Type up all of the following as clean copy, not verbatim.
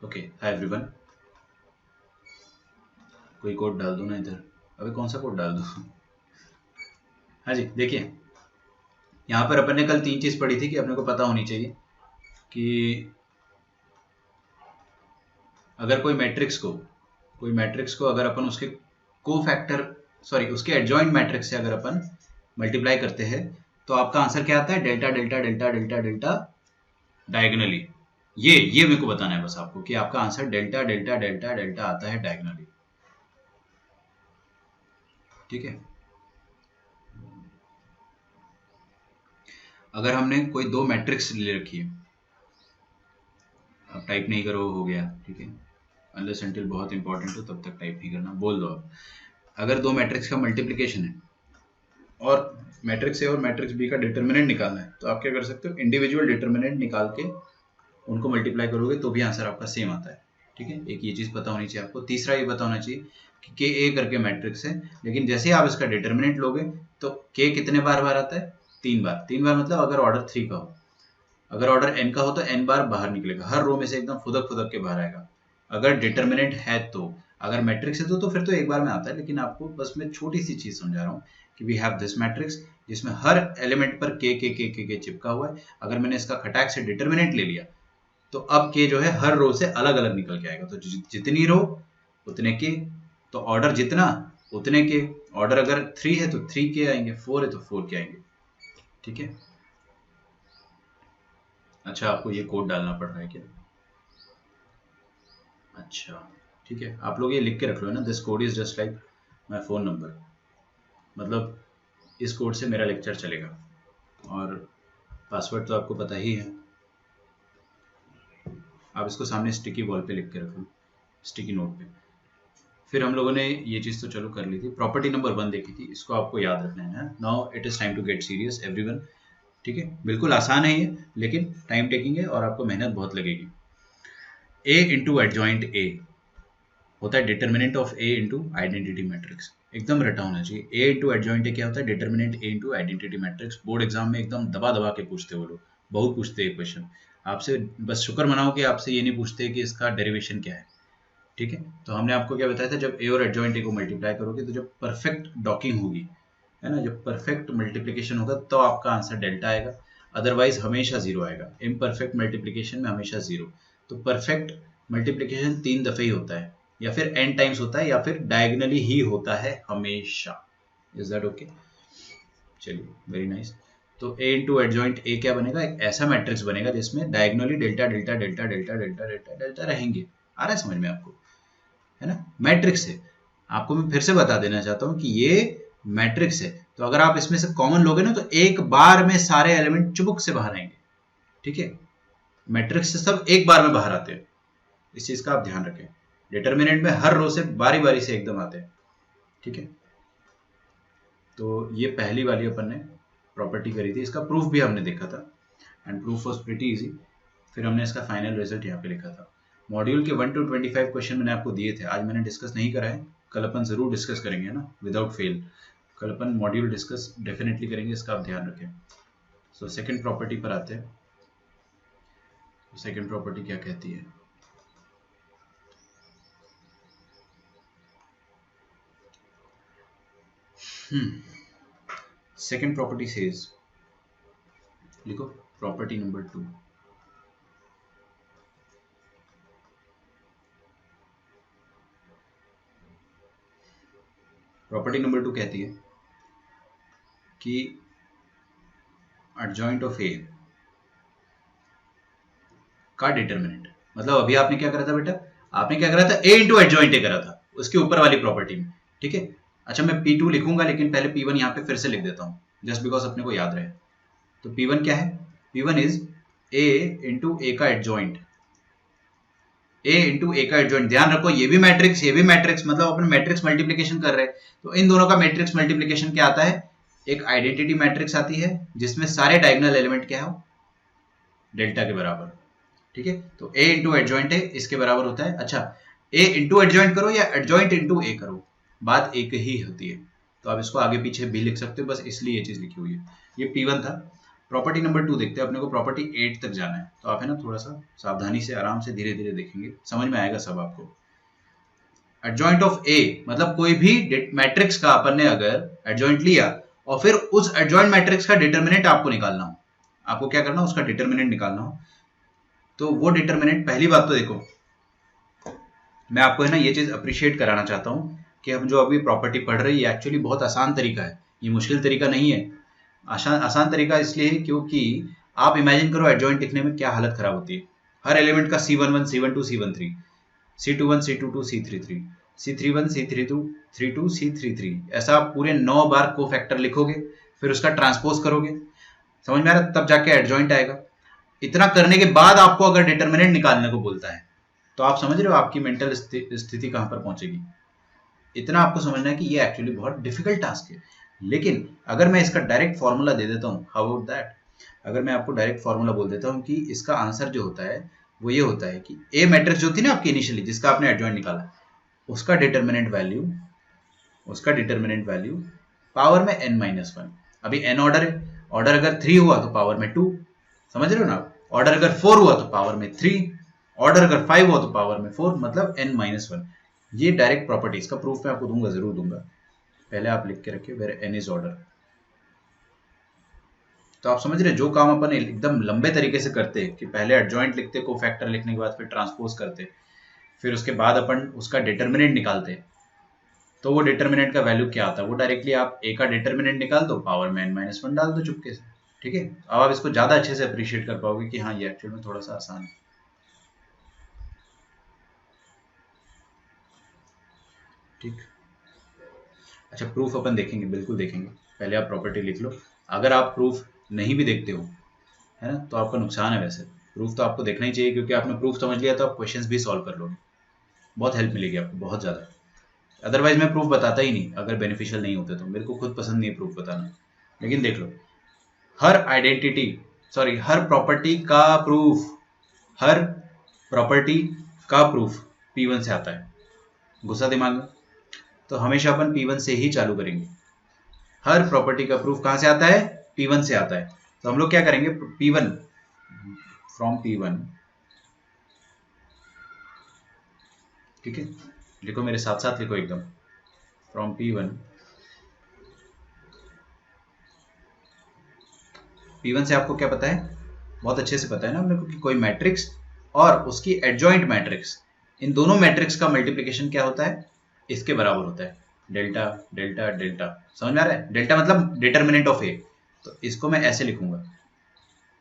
Okay, hi everyone. कोई code डाल दो ना इधर। अबे कौन सा कोड डाल दो? हाँ जी, देखिए यहाँ पर अपन ने कल 3 चीज पढ़ी थी कि अपने को पता होनी चाहिए कि अगर कोई मैट्रिक्स को अगर अपन उसके उसके एडजॉइंट मैट्रिक्स से अगर अपन मल्टीप्लाई करते हैं तो आपका आंसर क्या आता है? Delta delta delta delta delta diagonally. ये मेरे को बताना है बस आपको कि आपका answer delta delta delta delta आता है डायगोनली। ठीक है, अगर हमने कोई दो मैट्रिक्स ले रखी है, अब टाइप नहीं करो, हो गया। ठीक है, अनलेस अनटिल बहुत इंपॉर्टेंट हो तब तक टाइप नहीं करना, बोल दो आप। अगर दो मैट्रिक्स का मल्टीप्लिकेशन है और मैट्रिक्स ए और मैट्रिक्स बी का डिटर्मिनेंट निकालना है तो आप क्या कर सकते हो? इंडिविजुअल डिटर्मिनेंट निकाल के उनको मल्टीप्लाई करोगे तो भी आंसर आपका सेम आता है। ठीक है, एक ये चीज पता होनी चाहिए आपको। तीसरा ये पता होना चाहिए कि के ए करके मैट्रिक्स है, लेकिन जैसे ही आप इसका डिटर्मिनेंट लोगे तो के कितने बार बार आता है? 3 बार। 3 बार मतलब अगर ऑर्डर 3 का हो, अगर ऑर्डर n का हो तो n बार बाहर निकलेगा, हर रो में से एकदम फुदक फुदक के बाहर आएगा। अगर डिटर्मिनेंट है तो, अगर मैट्रिक्स है तो फिर तो एक बार में आता है। लेकिन आपको बस मैं छोटी सी चीज समझा रहा हूँ कि वी हैव दिस मैट्रिक्स जिसमें हर एलिमेंट पर के चिपका हुआ है। अगर मैंने इसका खटाक से डिटर्मिनेंट ले लिया तो अब के जो है हर रो से अलग अलग निकल के आएगा। तो जितनी रो उतने के, तो ऑर्डर जितना उतने के। ऑर्डर अगर 3 है तो 3 के आएंगे, 4 है तो 4 के आएंगे। ठीक है, अच्छा आपको ये कोड डालना पड़ रहा है क्या? अच्छा ठीक है, आप लोग ये लिख के रख लो ना, this code is just like my phone number. मतलब इस कोड से मेरा लेक्चर चलेगा और पासवर्ड तो आपको पता ही है। आप इसको सामने स्टिकी वॉल पे लिख के रख लो, स्टिकी नोट पे। फिर हम लोगों ने ये चीज तो चलो कर ली थी, प्रॉपर्टी नंबर 1 देखी थी, इसको आपको याद रखना है। Now it is time to get serious everyone. ठीक है, बिल्कुल आसान है ये, लेकिन टाइम टेकिंग है और आपको मेहनत बहुत लगेगी। ए इंटू एडजॉइंट ए होता है determinant of A into identity matrix. एकदम रटा होना चाहिए। ए इंटू एडजॉइंट ए क्या होता है? Determinant A into identity matrix. Board exam में एकदम दबा दबा के पूछते वो लोग, बहुत पूछते हैं क्वेश्चन आपसे। बस शुक्र मनाओ कि आपसे ये नहीं पूछते कि इसका डेरिवेशन क्या है। ठीक है, तो हमने आपको क्या बताया था, जब ए और एडजॉइंट ए को मल्टीप्लाई करोगे तो जब परफेक्ट डॉकिंग होगी, है ना, जब परफेक्ट मल्टीप्लीकेशन होगा तो आपका आंसर डेल्टा आएगा, अदरवाइज हमेशा जीरो आएगा। इम्परफेक्ट मल्टीप्लीकेशन में हमेशा जीरो। तो परफेक्ट मल्टीप्लीकेशन 3 दफे ही होता है, या फिर n टाइम्स होता है, या फिर डायगनली ही होता है हमेशा। Is that okay? चलिए, वेरी नाइस। तो a इंटू एडजॉइंट a क्या बनेगा? एक ऐसा मैट्रिक्स बनेगा जिसमें diagonally delta delta delta delta delta delta delta रहेंगे। आ रहा है समझ में आपको? है ना, मैट्रिक्स है। आपको मैं फिर से बता देना चाहता हूं कि ये मैट्रिक्स है, तो अगर आप इसमें से कॉमन लोगे ना तो एक बार में सारे एलिमेंट चुबुक से बाहर आएंगे। ठीक है, मैट्रिक्स से सब एक बार में बाहर आते हैं, इस चीज का आप ध्यान रखें। डिटर्मिनेंट में हर रो से बारी बारी से एकदम आते हैं। ठीक है, तो ये पहली वाली अपन ने प्रॉपर्टी करी थी, इसका प्रूफ भी हमने देखा था and proof was pretty easy. फिर हमने इसका फाइनल रिजल्ट यहाँ पे लिखा था। मॉड्यूल के 1 to 25 क्वेश्चन मैंने आपको दिए थे, आज मैंने डिस्कस नहीं करा है, कल अपन जरूर डिस्कस करेंगे ना, विदाउट फेल। कल अपन मॉड्यूल डिस्कस डेफिनेटली करेंगे, इसका आप ध्यान रखें। सो सेकंड प्रॉपर्टी पर आते हैं। सेकंड प्रॉपर्टी क्या कहती है? सेकंड प्रॉपर्टी सेज, लिखो प्रॉपर्टी नंबर 2। प्रॉपर्टी नंबर 2 कहती है कि एडजॉइंट ऑफ ए का डिटर्मिनेंट, मतलब अभी आपने क्या करा था बेटा? आपने क्या करा था? ए इंटू एडजॉइंट ए करा था उसके ऊपर वाली प्रॉपर्टी में। ठीक है, अच्छा मैं P2 लिखूंगा, लेकिन पहले P1 यहाँ पे फिर से लिख देता हूँ, जस्ट बिकॉज अपने को याद रहे। तो P1 क्या है? P1 is A into A का एडजॉइंट। A इंटू ए का एडजॉइंट, ध्यान रखो ये भी मैट्रिक्स, ये भी मैट्रिक्स, मतलब अपन मैट्रिक्स मल्टीप्लीकेशन कर रहे हैं तो इन दोनों का मैट्रिक्स मल्टीप्लीकेशन क्या आता है? एक आइडेंटिटी मैट्रिक्स आती है जिसमें सारे डायगोनल एलिमेंट क्या हो? डेल्टा के बराबर। ठीक है, तो A इंटू एडजॉइंट है इसके बराबर होता है। अच्छा, A इंटू एडजॉइंट करो या एडजॉइंट इंटू ए करो, बात एक ही होती है। तो आप इसको आगे पीछे भी लिख सकते हो, बस इसलिए ये चीज लिखी हुई है। ये P1 था। प्रॉपर्टी नंबर 2 देखते हैं, अपने को प्रॉपर्टी 8 तक जाना है, तो आप है ना थोड़ा सा सावधानी से आराम से धीरे धीरे देखेंगे, समझ में आएगा सब आपको। एडजॉइंट ऑफ ए मतलब कोई भी मैट्रिक्स का अपन ने अगर एडजॉइंट लिया और फिर उस एडजॉइंट मैट्रिक्स का डिटर्मिनेंट आपको निकालना हो, आपको क्या करना हो, उसका डिटर्मिनेंट निकालना हो, तो वो डिटर्मिनेंट, पहली बात तो देखो मैं आपको है ना ये चीज अप्रिशिएट कराना चाहता हूं कि हम जो अभी प्रॉपर्टी पढ़ रहे हैं ये एक्चुअली बहुत आसान तरीका है, ये मुश्किल तरीका नहीं है। आसान तरीका इसलिए क्योंकि आप इमेजिन करो एडजॉइंट लिखने में क्या हालत खराब होती है। हर एलिमेंट का C11 C12 C13 C21 C22 C33 C31 C32 C33 ऐसा आप पूरे 9 बार को फैक्टर लिखोगे, फिर उसका ट्रांसपोज करोगे, समझ में आ रहा, तब जाके एडजॉइंट आएगा। इतना करने के बाद आपको अगर डिटर्मिनेंट निकालने को बोलता है तो आप समझ रहे हो आपकी मेंटल स्थिति कहां पर पहुंचेगी। इतना आपको समझना है कि ये एक्चुअली बहुत डिफिकल्ट टास्क है। लेकिन अगर मैं इसका डायरेक्ट फॉर्मूला दे देता हूँ, हाउ अबाउट दैट, अगर मैं आपको डायरेक्ट फॉर्मूला बोल देता हूँ कि इसका आंसर जो होता है वो ये होता है कि ए मैट्रिक्स जो थी ना आपकी इनिशियली जिसका आपने एडजॉइंट निकाला, उसका डिटर्मिनेंट वैल्यू पावर में n-1। अभी n ऑर्डर है, ऑर्डर अगर 3 हुआ तो पावर में 2, समझ रहे हो ना, ऑर्डर अगर 4 हुआ तो पावर में 3, ऑर्डर अगर 5 हुआ तो पावर में 4, मतलब n-1। ये डायरेक्ट प्रॉपर्टी, इसका प्रूफ मैं आपको दूंगा, जरूर दूंगा, पहले आप लिख के रखिए वेयर n इज ऑर्डर। तो आप समझ रहे जो काम अपन एकदम लंबे तरीके से करते कि पहले एडजॉइंट लिखते, को फैक्टर लिखने के बाद फिर ट्रांसपोज करते, फिर उसके बाद अपन उसका डिटर्मिनेंट निकालते, तो वो डिटर्मिनेंट का वैल्यू क्या आता है, वो डायरेक्टली आप ए का डिटर्मिनेंट निकाल दो, पावर में n-1 डाल दो चुपके से, ठीक है। अब आप इसको ज्यादा अच्छे से अप्रिशिएट कर पाओगे कि हाँ ये एक्चुअल में थोड़ा सा आसान है, ठीक। अच्छा प्रूफ अपन देखेंगे, बिल्कुल देखेंगे, पहले आप प्रॉपर्टी लिख लो। अगर आप प्रूफ नहीं भी देखते हो है ना तो आपका नुकसान है, वैसे प्रूफ तो आपको देखना ही चाहिए, क्योंकि आपने प्रूफ समझ लिया तो आप क्वेश्चंस भी सॉल्व कर लोगे, बहुत हेल्प मिलेगी आपको, बहुत ज़्यादा। अदरवाइज मैं प्रूफ बताता ही नहीं अगर बेनिफिशियल नहीं होते तो, मेरे को खुद पसंद नहीं है प्रूफ बताना। लेकिन देख लो, हर प्रॉपर्टी का प्रूफ P1 से आता है, गुस्सा दिमाग में, तो हमेशा अपन P1 से ही चालू करेंगे। हर प्रॉपर्टी का प्रूफ कहां से आता है, P1 से आता है। तो हम लोग क्या करेंगे, फ्रॉम P1, ठीक है, लिखो मेरे साथ साथ लिखो एकदम, फ्रॉम P1 से आपको क्या पता है, बहुत अच्छे से पता है ना अपने को कि कोई मैट्रिक्स और उसकी एडजॉइंट मैट्रिक्स, इन दोनों मैट्रिक्स का मल्टीप्लिकेशन क्या होता है, इसके बराबर होता है, डेल्टा डेल्टा डेल्टा। समझ में आ रहा है, डेल्टा मतलब डिटर्मिनेंट ऑफ ए, तो इसको मैं ऐसे लिखूंगा,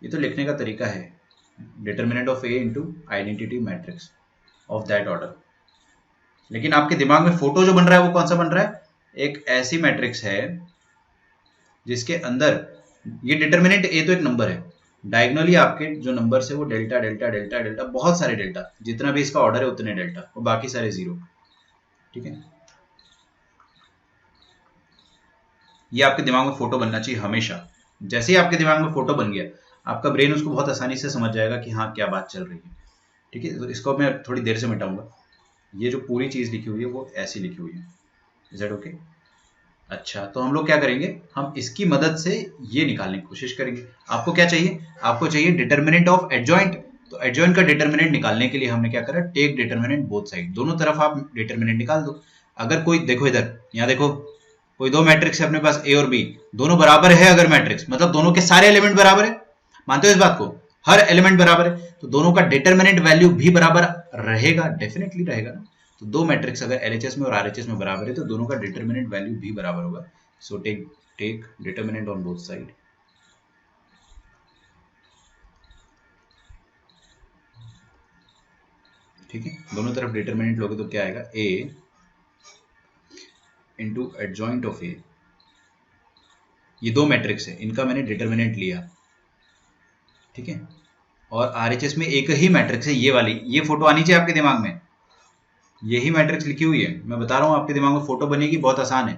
ये तो लिखने का तरीका है, determinant of A into identity matrix of that order. लेकिन आपके दिमाग में फोटो जो बन रहा है वो कौन सा बन रहा है, एक ऐसी मैट्रिक्स है जिसके अंदर ये डिटर्मिनेंट ए तो एक नंबर है, डायगोनली आपके जो नंबर है वो डेल्टा डेल्टा डेल्टा डेल्टा, बहुत सारे डेल्टा, जितना भी इसका ऑर्डर है उतने डेल्टा, और बाकी सारे जीरो, ठीक है। ये आपके दिमाग में फोटो बनना चाहिए हमेशा। जैसे ही आपके दिमाग में फोटो बन गया, आपका ब्रेन उसको बहुत आसानी से समझ जाएगा कि हाँ क्या बात चल रही है, ठीक है। तो इसको मैं थोड़ी देर से मिटाऊंगा, ये जो पूरी चीज लिखी हुई है वो ऐसी लिखी हुई है, इज दैट ओके। अच्छा तो हम लोग क्या करेंगे, हम इसकी मदद से ये निकालने की कोशिश करेंगे। आपको क्या चाहिए, आपको चाहिए डिटर्मिनेंट ऑफ एडजॉइंट, तो एडजॉइंट का डिटर्मिनेंट निकालने के लिए हमने क्या करा, टेक डिटर्मिनेंट बोथ साइड, दोनों तरफ आप डिटर्मिनेंट निकाल दो। अगर कोई देखो इधर, यहाँ देखो, कोई दो मैट्रिक्स है अपने पास ए और बी, दोनों बराबर है, अगर मैट्रिक्स मतलब दोनों के सारे एलिमेंट बराबर है, मानते हो इस बात को, हर एलिमेंट बराबर है, तो दोनों का डिटर्मिनेंट वैल्यू भी बराबर रहेगा, डेफिनेटली रहेगा ना। तो दो मैट्रिक्स अगर LHS में और RHS में बराबर है तो दोनों का डिटर्मिनेंट वैल्यू भी बराबर होगा। So take determinant on both side, ठीक है, दोनों तरफ डिटर्मिनेंट लोगे तो क्या आएगा, ए इंटू एडजॉइंट ऑफ ए, ये दो मैट्रिक्स है, इनका मैंने डिटर्मिनेंट लिया, ठीक है। और RHS में एक ही मैट्रिक्स है, ये वाली, ये फोटो आनी चाहिए आपके दिमाग में, यही मैट्रिक्स लिखी हुई है, मैं बता रहा हूं आपके दिमाग में फोटो बनेगी, बहुत आसान है।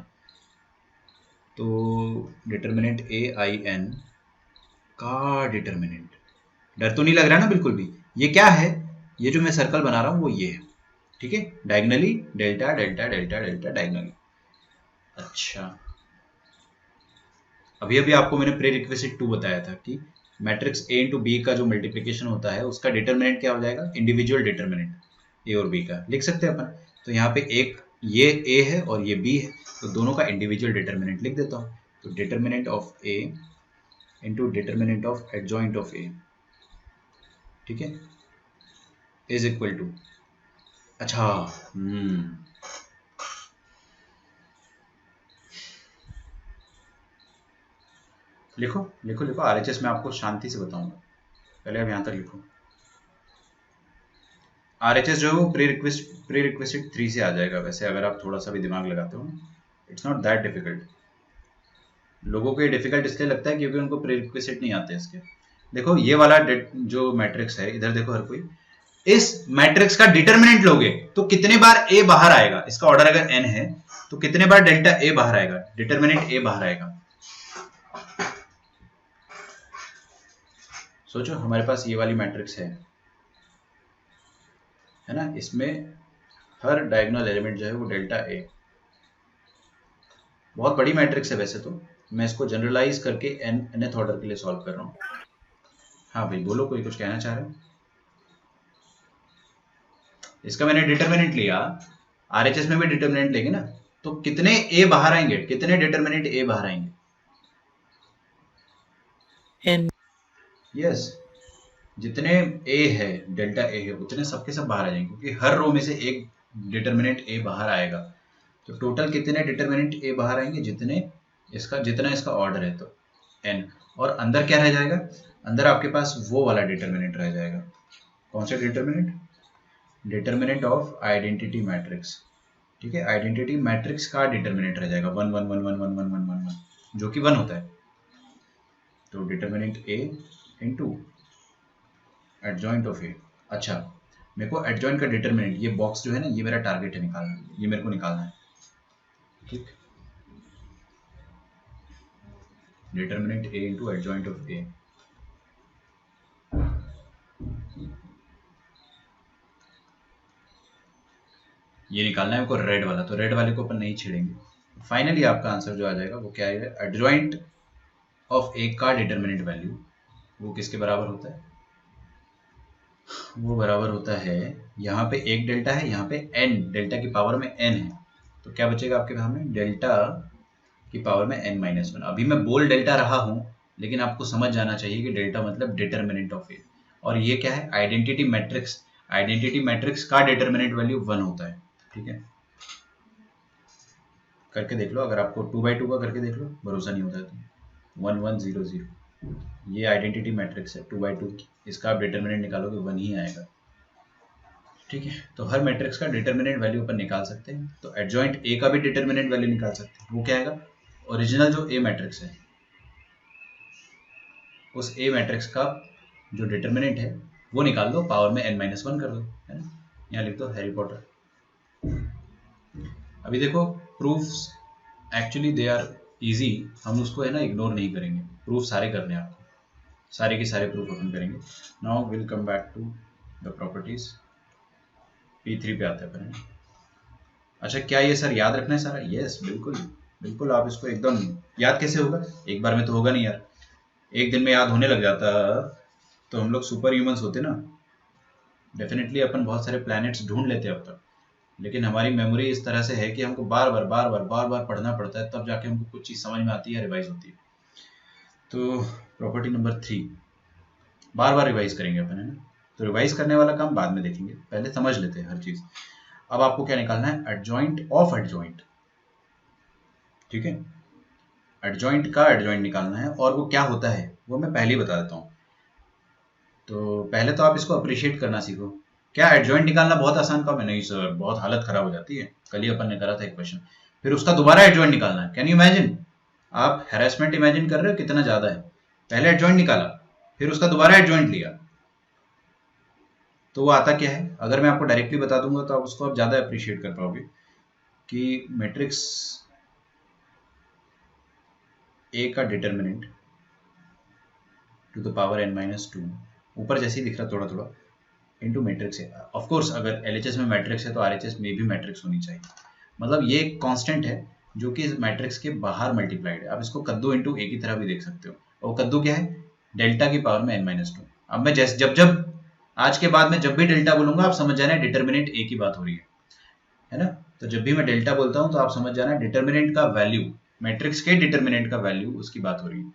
तो डिटर्मिनेंट AIN का डिटर्मिनेंट, डर तो नहीं लग रहा ना बिल्कुल भी, ये क्या है, ये जो मैं सर्कल बना रहा हूं वो ये है, ठीक है, diagonally delta delta delta delta diagonally. अच्छा अभी अभी आपको मैंने प्री रिक्विजिट 2 बताया था कि मैट्रिक्स ए इंटू बी का जो मल्टीप्लीकेशन होता है उसका डिटर्मिनेंट क्या हो जाएगा, इंडिविजुअल डिटर्मिनेंट ए और बी का लिख सकते हैं अपन। तो यहाँ पे एक ये ए है और ये बी है, तो दोनों का इंडिविजुअल डिटर्मिनेंट लिख देता हूँ। तो determinant of A into determinant of adjoint of A, ठीक है, इज इक्वल टू, अच्छा लिखो लिखो लिखो, आरएचएस में आपको शांति से बताऊंगा, पहले अब यहाँ तक लिखो। आरएचएस जो है वो प्री रिक्वेस्ट 3 से आ जाएगा वैसे, अगर आप थोड़ा सा भी दिमाग लगाते हो, इट्स नॉट दैट डिफिकल्ट। लोगों को ये डिफिकल्ट इसलिए लगता है क्योंकि उनको प्री रिक्वेस्ट नहीं आते इसके। देखो ये वाला जो मैट्रिक्स है, इधर देखो हर कोई, इस मैट्रिक्स का डिटर्मिनेंट लोगे तो कितने बार ए बाहर आएगा, इसका ऑर्डर अगर एन है तो कितने बार डेल्टा ए बाहर आएगा, डिटर्मिनेंट ए बाहर आएगा। सोचो हमारे पास ये वाली मैट्रिक्स है ना, इसमें हर डायगोनल एलिमेंट जो है वो डेल्टा ए, बहुत बड़ी मैट्रिक्स है वैसे तो, मैं इसको जनरलाइज करके nth ऑर्डर के लिए सॉल्व कर रहा हूँ। हाँ भाई बोलो, कोई कुछ कहना चाह रहे हो? इसका मैंने डिटर्मिनेंट लिया, आरएचएस में भी डिटर्मिनेंट लेंगे ना, तो कितने ए बाहर आएंगे, कितने डिटर्मिनेंट ए बाहर आएंगे? n। यस, जितने ए है, डेल्टा ए है, उतने सबके सब बाहर आ जाएंगे, क्योंकि हर रो में से एक डिटर्मिनेंट ए बाहर आएगा। तो टोटल कितने डिटर्मिनेंट ए बाहर आएंगे, जितना इसका ऑर्डर है, तो n। और अंदर क्या रह जाएगा, अंदर आपके पास वो वाला डिटर्मिनेंट रह जाएगा। कौन सा determinant? Determinant of identity matrix, ठीक है, आइडेंटिटी मैट्रिक्स का डिटर्मिनेंट रह जाएगा 1 1 1 1 1 1 1 1 1, जो कि 1 होता है। तो determinant A into adjoint of A. अच्छा, मेरे को एडजॉइंट का डिटर्मिनेंट, ये बॉक्स जो है ना, ये मेरा टारगेट है निकालना, ये मेरे को निकालना है, ठीक। Determinant A into adjoint of ए, ये निकालना है मेरे को रेड वाला, तो रेड वाले को अपन नहीं छेड़ेंगे। फाइनली आपका आंसर जो आ जाएगा वो क्या है, एडजॉइंट ऑफ ए का डिटर्मिनेंट वैल्यू वो किसके बराबर होता है, वो बराबर होता है, यहाँ पे एक डेल्टा है, यहाँ पे n, डेल्टा की पावर में n है, तो क्या बचेगा आपके सामने, डेल्टा की पावर में n-1। अभी मैं बोल डेल्टा रहा हूँ, लेकिन आपको समझ जाना चाहिए कि डेल्टा मतलब डिटर्मिनेंट ऑफ ए, और ये क्या है, आइडेंटिटी मैट्रिक्स, आइडेंटिटी मैट्रिक्स का डिटर्मिनेंट वैल्यू 1 होता है, ठीक है। करके देख लो, अगर आपको 2/2 का करके देख लो, भरोसा नहीं होता है तो 1 1 0 0, ये आइडेंटिटी मैट्रिक्स है 2/2 की, इसका आप डिटर्मिनेंट निकालोगे 1 ही आएगा, ठीक है। तो हर मैट्रिक्स का डिटर्मिनेंट वैल्यू अपन निकाल सकते हैं, तो एडजॉइंट ए का भी डिटर्मिनेंट वैल्यू निकाल सकते हैं, वो क्या आएगा, ओरिजिनल जो ए मैट्रिक्स है उस ए मैट्रिक्स का जो डिटर्मिनेंट है वो निकाल दो, पावर में n-1 कर दो, है ना, यहाँ लिख दो हैरी पॉटर। अभी देखो proofs actually they are easy, हम उसको है ना इग्नोर नहीं करेंगे, प्रूफ सारे करने हैं आपको, सारे के सारे प्रूफ अपन करेंगे। Now will come back to the properties, P3 पे आते हैं अपन। अच्छा, क्या ये सर याद रखना है सारा? यस, बिल्कुल बिल्कुल, आप इसको एकदम याद कैसे होगा, एक बार में तो होगा नहीं यार, एक दिन में याद होने लग जाता तो हम लोग सुपर ह्यूमंस होते ना, डेफिनेटली अपन बहुत सारे प्लैनेट्स ढूंढ लेते अब तक, लेकिन हमारी मेमोरी इस तरह से है कि हमको बार बार पढ़ना पड़ता है, तब जाके हमको कुछ चीज़ समझ में आती है, रिवाइज होती है। तो प्रॉपर्टी नंबर 3 बार बार रिवाइज करेंगे अपन, है ना, तो रिवाइज करने वाला काम बाद में देखेंगे, पहले समझ लेते हैं हर चीज़। अब आपको क्या निकालना है, एडजॉइंट ऑफ एडजॉइंट, ठीक है, एडजॉइंट का एडजॉइंट निकालना है, और वो क्या होता है वो मैं पहले ही बता देता हूँ। तो पहले तो आप इसको अप्रिशिएट करना सीखो, क्या एडजॉइंट निकालना बहुत आसान काम है? नहीं सर, बहुत हालत खराब हो जाती है, कल ही अपन ने करा था एक क्वेश्चन, फिर उसका दोबारा एडजॉइंट निकालना है। कैन यू इमेजिन, आप हैरेसमेंट इमेजिन कर रहे हो कितना ज्यादा है, पहले एडजॉइंट निकाला, फिर उसका दोबारा एडजॉइंट लिया, तो वो आता क्या है, अगर मैं आपको डायरेक्टली बता दूंगा तो आप उसको आप ज्यादा अप्रिशिएट कर पाओगे, कि मैट्रिक्स ए का determinant to the power n-2, ऊपर जैसे ही दिख रहा थोड़ा थोड़ा, इनटू मैट्रिक्स है। ऑफ कोर्स अगर एलएचएस में मैट्रिक्स है तो आरएचएस में भी मैट्रिक्स होनी चाहिए, मतलब ये एक कांस्टेंट है, जो कि इस मैट्रिक्स के बाहर मल्टीप्लाइड है। आप इसको कद्दू इंटू ए की तरह भी देख सकते हो, और कद्दू क्या है, डेल्टा की पावर में n-2। अब मैं जैसे जब जब आज के बाद में जब भी डेल्टा बोलूंगा आप समझ जाना डिटर्मिनेंट ए की बात हो रही है ना। तो जब भी मैं डेल्टा बोलता हूं तो आप समझ जाना डिटर्मिनेंट का वैल्यू, मैट्रिक्स के डिटर्मिनेंट का वैल्यू, उसकी बात हो रही है।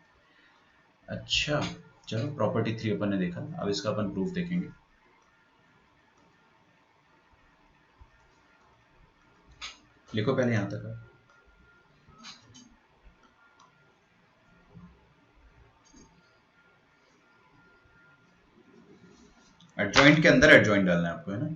अच्छा चलो प्रॉपर्टी 3 अपन ने देखा, अब इसका अपन प्रूफ देखेंगे। लिखो पहले यहां तक। एडजॉइंट के अंदर एडजॉइंट डालना है आपको, है ना।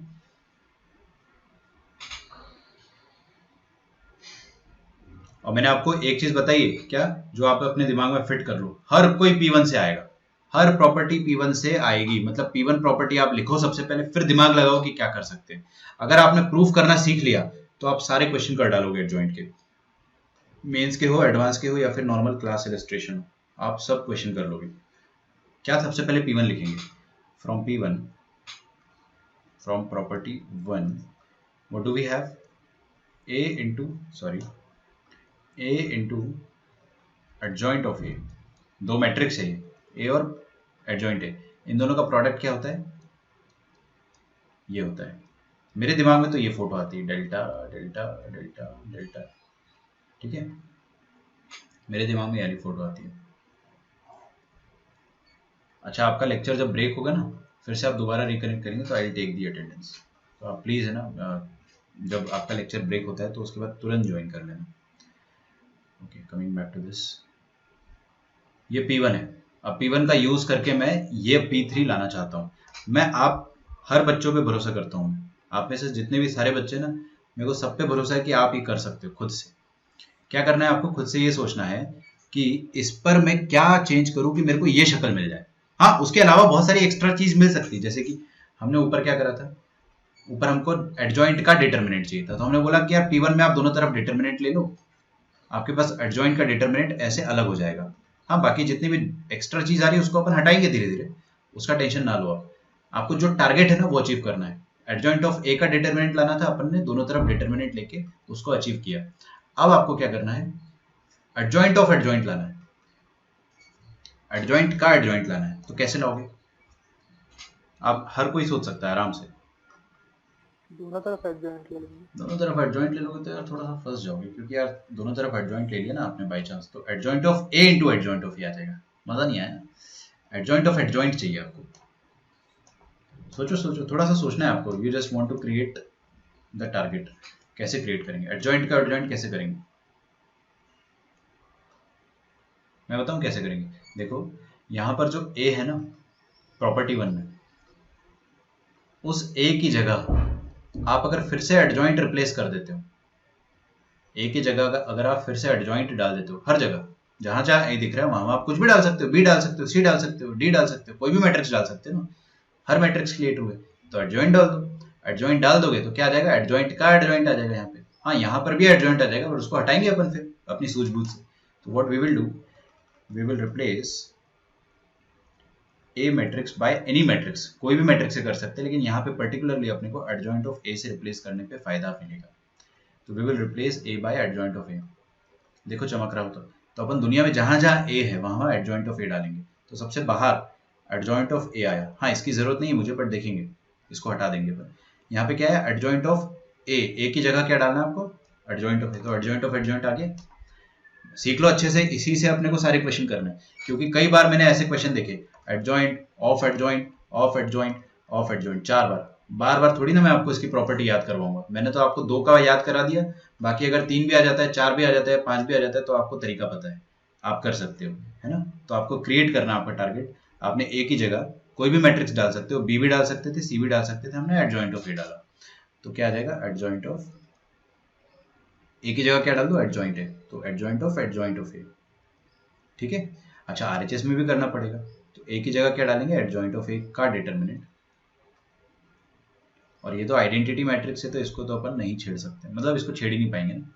और मैंने आपको एक चीज बताई है क्या, जो आप अपने दिमाग में फिट कर लो, हर कोई P1 से आएगा, हर प्रॉपर्टी P1 से आएगी। मतलब P1 प्रॉपर्टी आप लिखो सबसे पहले, फिर दिमाग लगाओ कि क्या कर सकते हैं। अगर आपने प्रूफ करना सीख लिया तो आप सारे क्वेश्चन कर डालोगे एडजॉइंट के, मेंस के हो, एडवांस के हो, या फिर नॉर्मल क्लास इलस्ट्रेशन हो, आप सब क्वेश्चन कर लोगे। क्या सबसे पहले P1 लिखेंगे, from P1, from property 1, what do we have, A into adjoint of A, दो मैट्रिक्स है ए और एडजॉइंट है, इन दोनों का प्रोडक्ट क्या होता है, ये होता है। मेरे दिमाग में तो ये फोटो आती है, डेल्टा डेल्टा डेल्टा डेल्टा, ठीक है, मेरे दिमाग में यारी फोटो आती है। अच्छा आपका लेक्चर जब ब्रेक होगा ना, फिर से आप दोबारा रिकनेक्ट करेंगे तो I will take the attendance, तो आप प्लीज़, है ना, जब आपका लेक्चर ब्रेक होता है तो उसके बाद तुरंत ज्वाइन कर लेना। Okay coming back to this, ये P1 है। अब P1 का यूज करके मैं ये P3 लाना चाहता हूँ। मैं आप हर बच्चों पे भरोसा करता हूँ, आप में से जितने भी सारे बच्चे ना, मेरे को सब पे भरोसा है कि आप ही कर सकते हो खुद से। क्या करना है आपको, खुद से ये सोचना है कि इस पर मैं क्या चेंज करूँ कि मेरे को ये शक्ल मिल जाए। हाँ उसके अलावा बहुत सारी एक्स्ट्रा चीज मिल सकती है, जैसे कि हमने ऊपर क्या करा था, ऊपर हमको एडजॉइंट का डिटर्मिनेंट चाहिए था, तो हमने बोला कि यार P1 में आप दोनों तरफ डिटर्मिनेंट ले लो, आपके पास एडजॉइंट का डिटर्मिनेंट ऐसे अलग हो जाएगा। हाँ बाकी जितनी भी एक्स्ट्रा चीज आ रही है उसको अपन हटाएंगे धीरे धीरे, उसका टेंशन ना लो आप। आपको जो टारगेट है ना वो अचीव करना है। एडजॉइंट ऑफ ए का डिटर्मिनेंट लाना था अपन ने, दोनों तरफ डिटर्मिनेंट लेके उसको अचीव किया। अब आपको क्या करना है, एडजॉइंट ऑफ एडजॉइंट लाना है, एडजॉइंट का एडजॉइंट लाना है। तो कैसे लाओगे आप, हर कोई सोच सकता है आराम से, दोनों तरफ एडजॉइंट ले लेंगे। दोनों तरफ एडजॉइंट ले लोगे तो यार थोड़ा सा फंस जाओगे, क्योंकि यार दोनों तरफ एडजॉइंट ले लिया ना आपने बाई चांस, तो adjoint of A into adjoint of A आ जाएगा, मजा नहीं आया ना। एडजॉइंट ऑफ एडजॉइंट चाहिए आपको, सोचो सोचो, थोड़ा सा सोचना है आपको। You just want to create the target. कैसे क्रिएट करेंगे एडजॉइंट का एडजॉइंट, कैसे करेंगे मैं बताऊं कैसे करेंगे। देखो यहाँ पर जो ए है ना प्रॉपर्टी 1 में, उस ए की जगह आप अगर फिर से एडजॉइंट रिप्लेस कर देते हो, ए की जगह अगर आप फिर से एडजॉइंट डाल देते हो, हर जगह जहां जहां ए दिख रहा है वहां आप कुछ भी डाल सकते हो, बी डाल सकते हो, सी डाल सकते हो, डी डाल सकते हो, कोई भी मैट्रिक्स डाल सकते हो ना, हर मैट्रिक्स के लिए ट्रू है, तो एडजॉइंट डाल दो। एडजॉइंट डाल दोगे तो क्या आ जाएगा, एडजॉइंट का एडजॉइंट आ जाएगा यहाँ पे। हाँ यहाँ पर भी एडजॉइंट आ जाएगा, और उसको हटाएंगे अपन फिर अपनी सूझबूझ से। तो what we will do, we will replace a matrix by any matrix, कोई भी मैट्रिक्स से कर सकते हैं, लेकिन यहाँ पे पर्टिकुलरली अपने को एडजॉइंट ऑफ ए से रिप्लेस करने पे फायदा मिलेगा। तो we will replace A by adjoint of A. देखो चमक रहा हो तो अपन दुनिया में जहां जहां ए है वहां एडजॉइंट ऑफ ए डालेंगे। तो सबसे बाहर एडजॉइंट ऑफ ए आया, हाँ इसकी जरूरत नहीं है मुझे, बट देखेंगे, इसको हटा देंगे अपन। यहाँ पे क्या है, एडजॉइंट ऑफ ए की जगह क्या डालना है आपको, एडजॉइंट ऑफ ए। तो एडजॉइंट ऑफ एडजॉइंट आ गया, सीख लो अच्छे से, इसी से अपने को सारे क्वेश्चन करना है। क्योंकि कई बार मैंने ऐसे क्वेश्चन देखे, adjoint of adjoint of adjoint of adjoint, 4 बार बार थोड़ी ना मैं आपको इसकी प्रॉपर्टी याद करवाऊंगा। मैंने तो आपको 2 का याद करा दिया, बाकी अगर 3 भी आ जाता है, 4 भी आ जाता है, 5 भी आ जाता है, तो आपको तरीका पता है, आप कर सकते हो, है ना। तो आपको क्रिएट करना आपका टारगेट। आपने ए की जगह कोई भी मैट्रिक्स डाल सकते हो, बी भी डाल सकते थे, सी भी डाल सकते थे, हमने एडजॉइंट ऑफ ए डाला। तो क्या आ जाएगा, एडजॉइंट ऑफ ए की जगह क्या डाल दो, एडजॉइंट है, तो एडजॉइंट ऑफ ए। ठीक है। अच्छा आरएचएस में भी करना पड़ेगा, तो ए की जगह क्या डालेंगे, एडजॉइंट ऑफ ए का डिटर्मिनेंट। और ये तो आइडेंटिटी मैट्रिक्स है, तो इसको तो अपन नहीं छेड़ सकते, मतलब इसको छेड़ ही नहीं पाएंगे ना।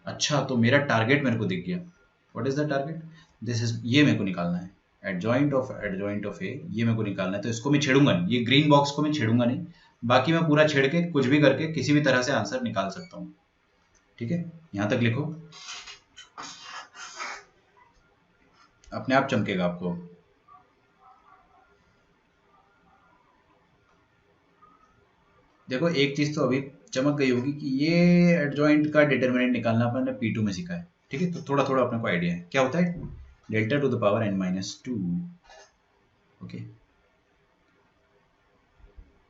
अच्छा तो मेरा टारगेट मेरे को दिख गया, what is the target, this is, ये मेरे को निकालना है, एडजॉइंट ऑफ ए, ये मेरे को निकालना है। तो इसको मैं छेड़ूंगा नहीं, ये ग्रीन बॉक्स को मैं छेड़ूंगा नहीं, बाकी मैं पूरा छेड़ के कुछ भी करके किसी भी तरह से आंसर निकाल सकता हूँ। ठीक है, यहां तक लिखो, अपने आप चमकेगा आपको। देखो एक चीज तो अभी चमक गई होगी कि ये एडजॉइंट का डिटरमिनेंट निकालना अपन ने P2 में सीखा है। ठीक है, तो थोड़ा थोड़ा अपने को आइडिया है क्या होता है, delta to the power n-2। Okay,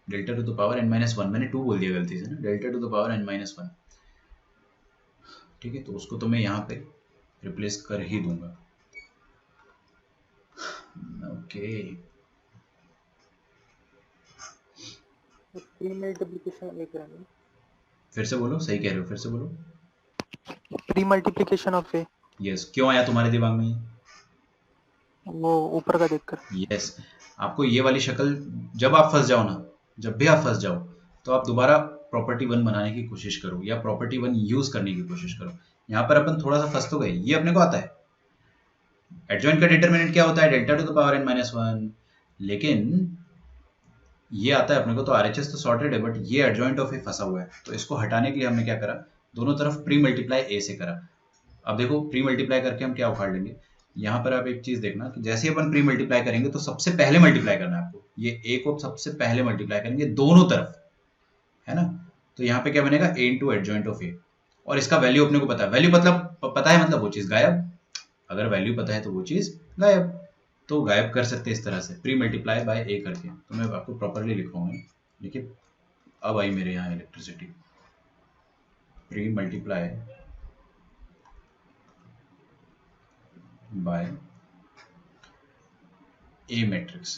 delta to the power n-1, मैंने 2 बोल दिया गलती से ना, delta to the power n-1। ठीक है, तो उसको तो मैं यहाँ पे रिप्लेस कर ही दूंगा। ओके, प्री मल्टीप्लिकेशन ए करेंगे। फिर से बोलो, सही कह रहे हो, फिर से बोलो। Pre multiplication of A, yes, क्यों आया तुम्हारे दिमाग में ये? वो ऊपर का देखकर। यस, आपको ये वाली शक्ल, जब आप फंस जाओ ना, जब भी आप फंस जाओ तो आप दोबारा प्रॉपर्टी 1 बनाने की कोशिश करो या प्रॉपर्टी 1 यूज करने की कोशिश करो। यहाँ पर अपन थोड़ा सा फंस तो गए, ये अपने को आता है, एडजॉइंट का डिटरमिनेंट क्या होता है, delta to the power n-1, लेकिन ये आता है अपने को तो RHS तो सॉर्टेड है, बट ये एडजॉइंट ऑफ ए फंसा हुआ है, तो इसको हटाने के लिए हमने क्या करा, दोनों तरफ प्री मल्टीप्लाई ए से करा। अब देखो प्री मल्टीप्लाई करके हम क्या उखाड़ लेंगे, यहाँ पर आप एक चीज देखना कि जैसे अपन प्री मल्टीप्लाई करेंगे तो सबसे पहले मल्टीप्लाई करना है आपको, ये ए को सबसे पहले मल्टीप्लाई करेंगे दोनों तरफ, है ना। तो यहाँ पे क्या बनेगा, ए इंटू एडजॉइंट ऑफ ए, और इसका वैल्यू अपने को पता है, वैल्यू मतलब पता है मतलब वो चीज गायब, अगर वैल्यू पता है तो वो चीज गायब, तो गायब कर सकते हैं इस तरह से प्री मल्टीप्लाई बाय ए करके। तो मैं आपको प्रॉपरली लिखूंगा, देखिए अब आई मेरे यहाँ electricity, pre multiply by A matrix,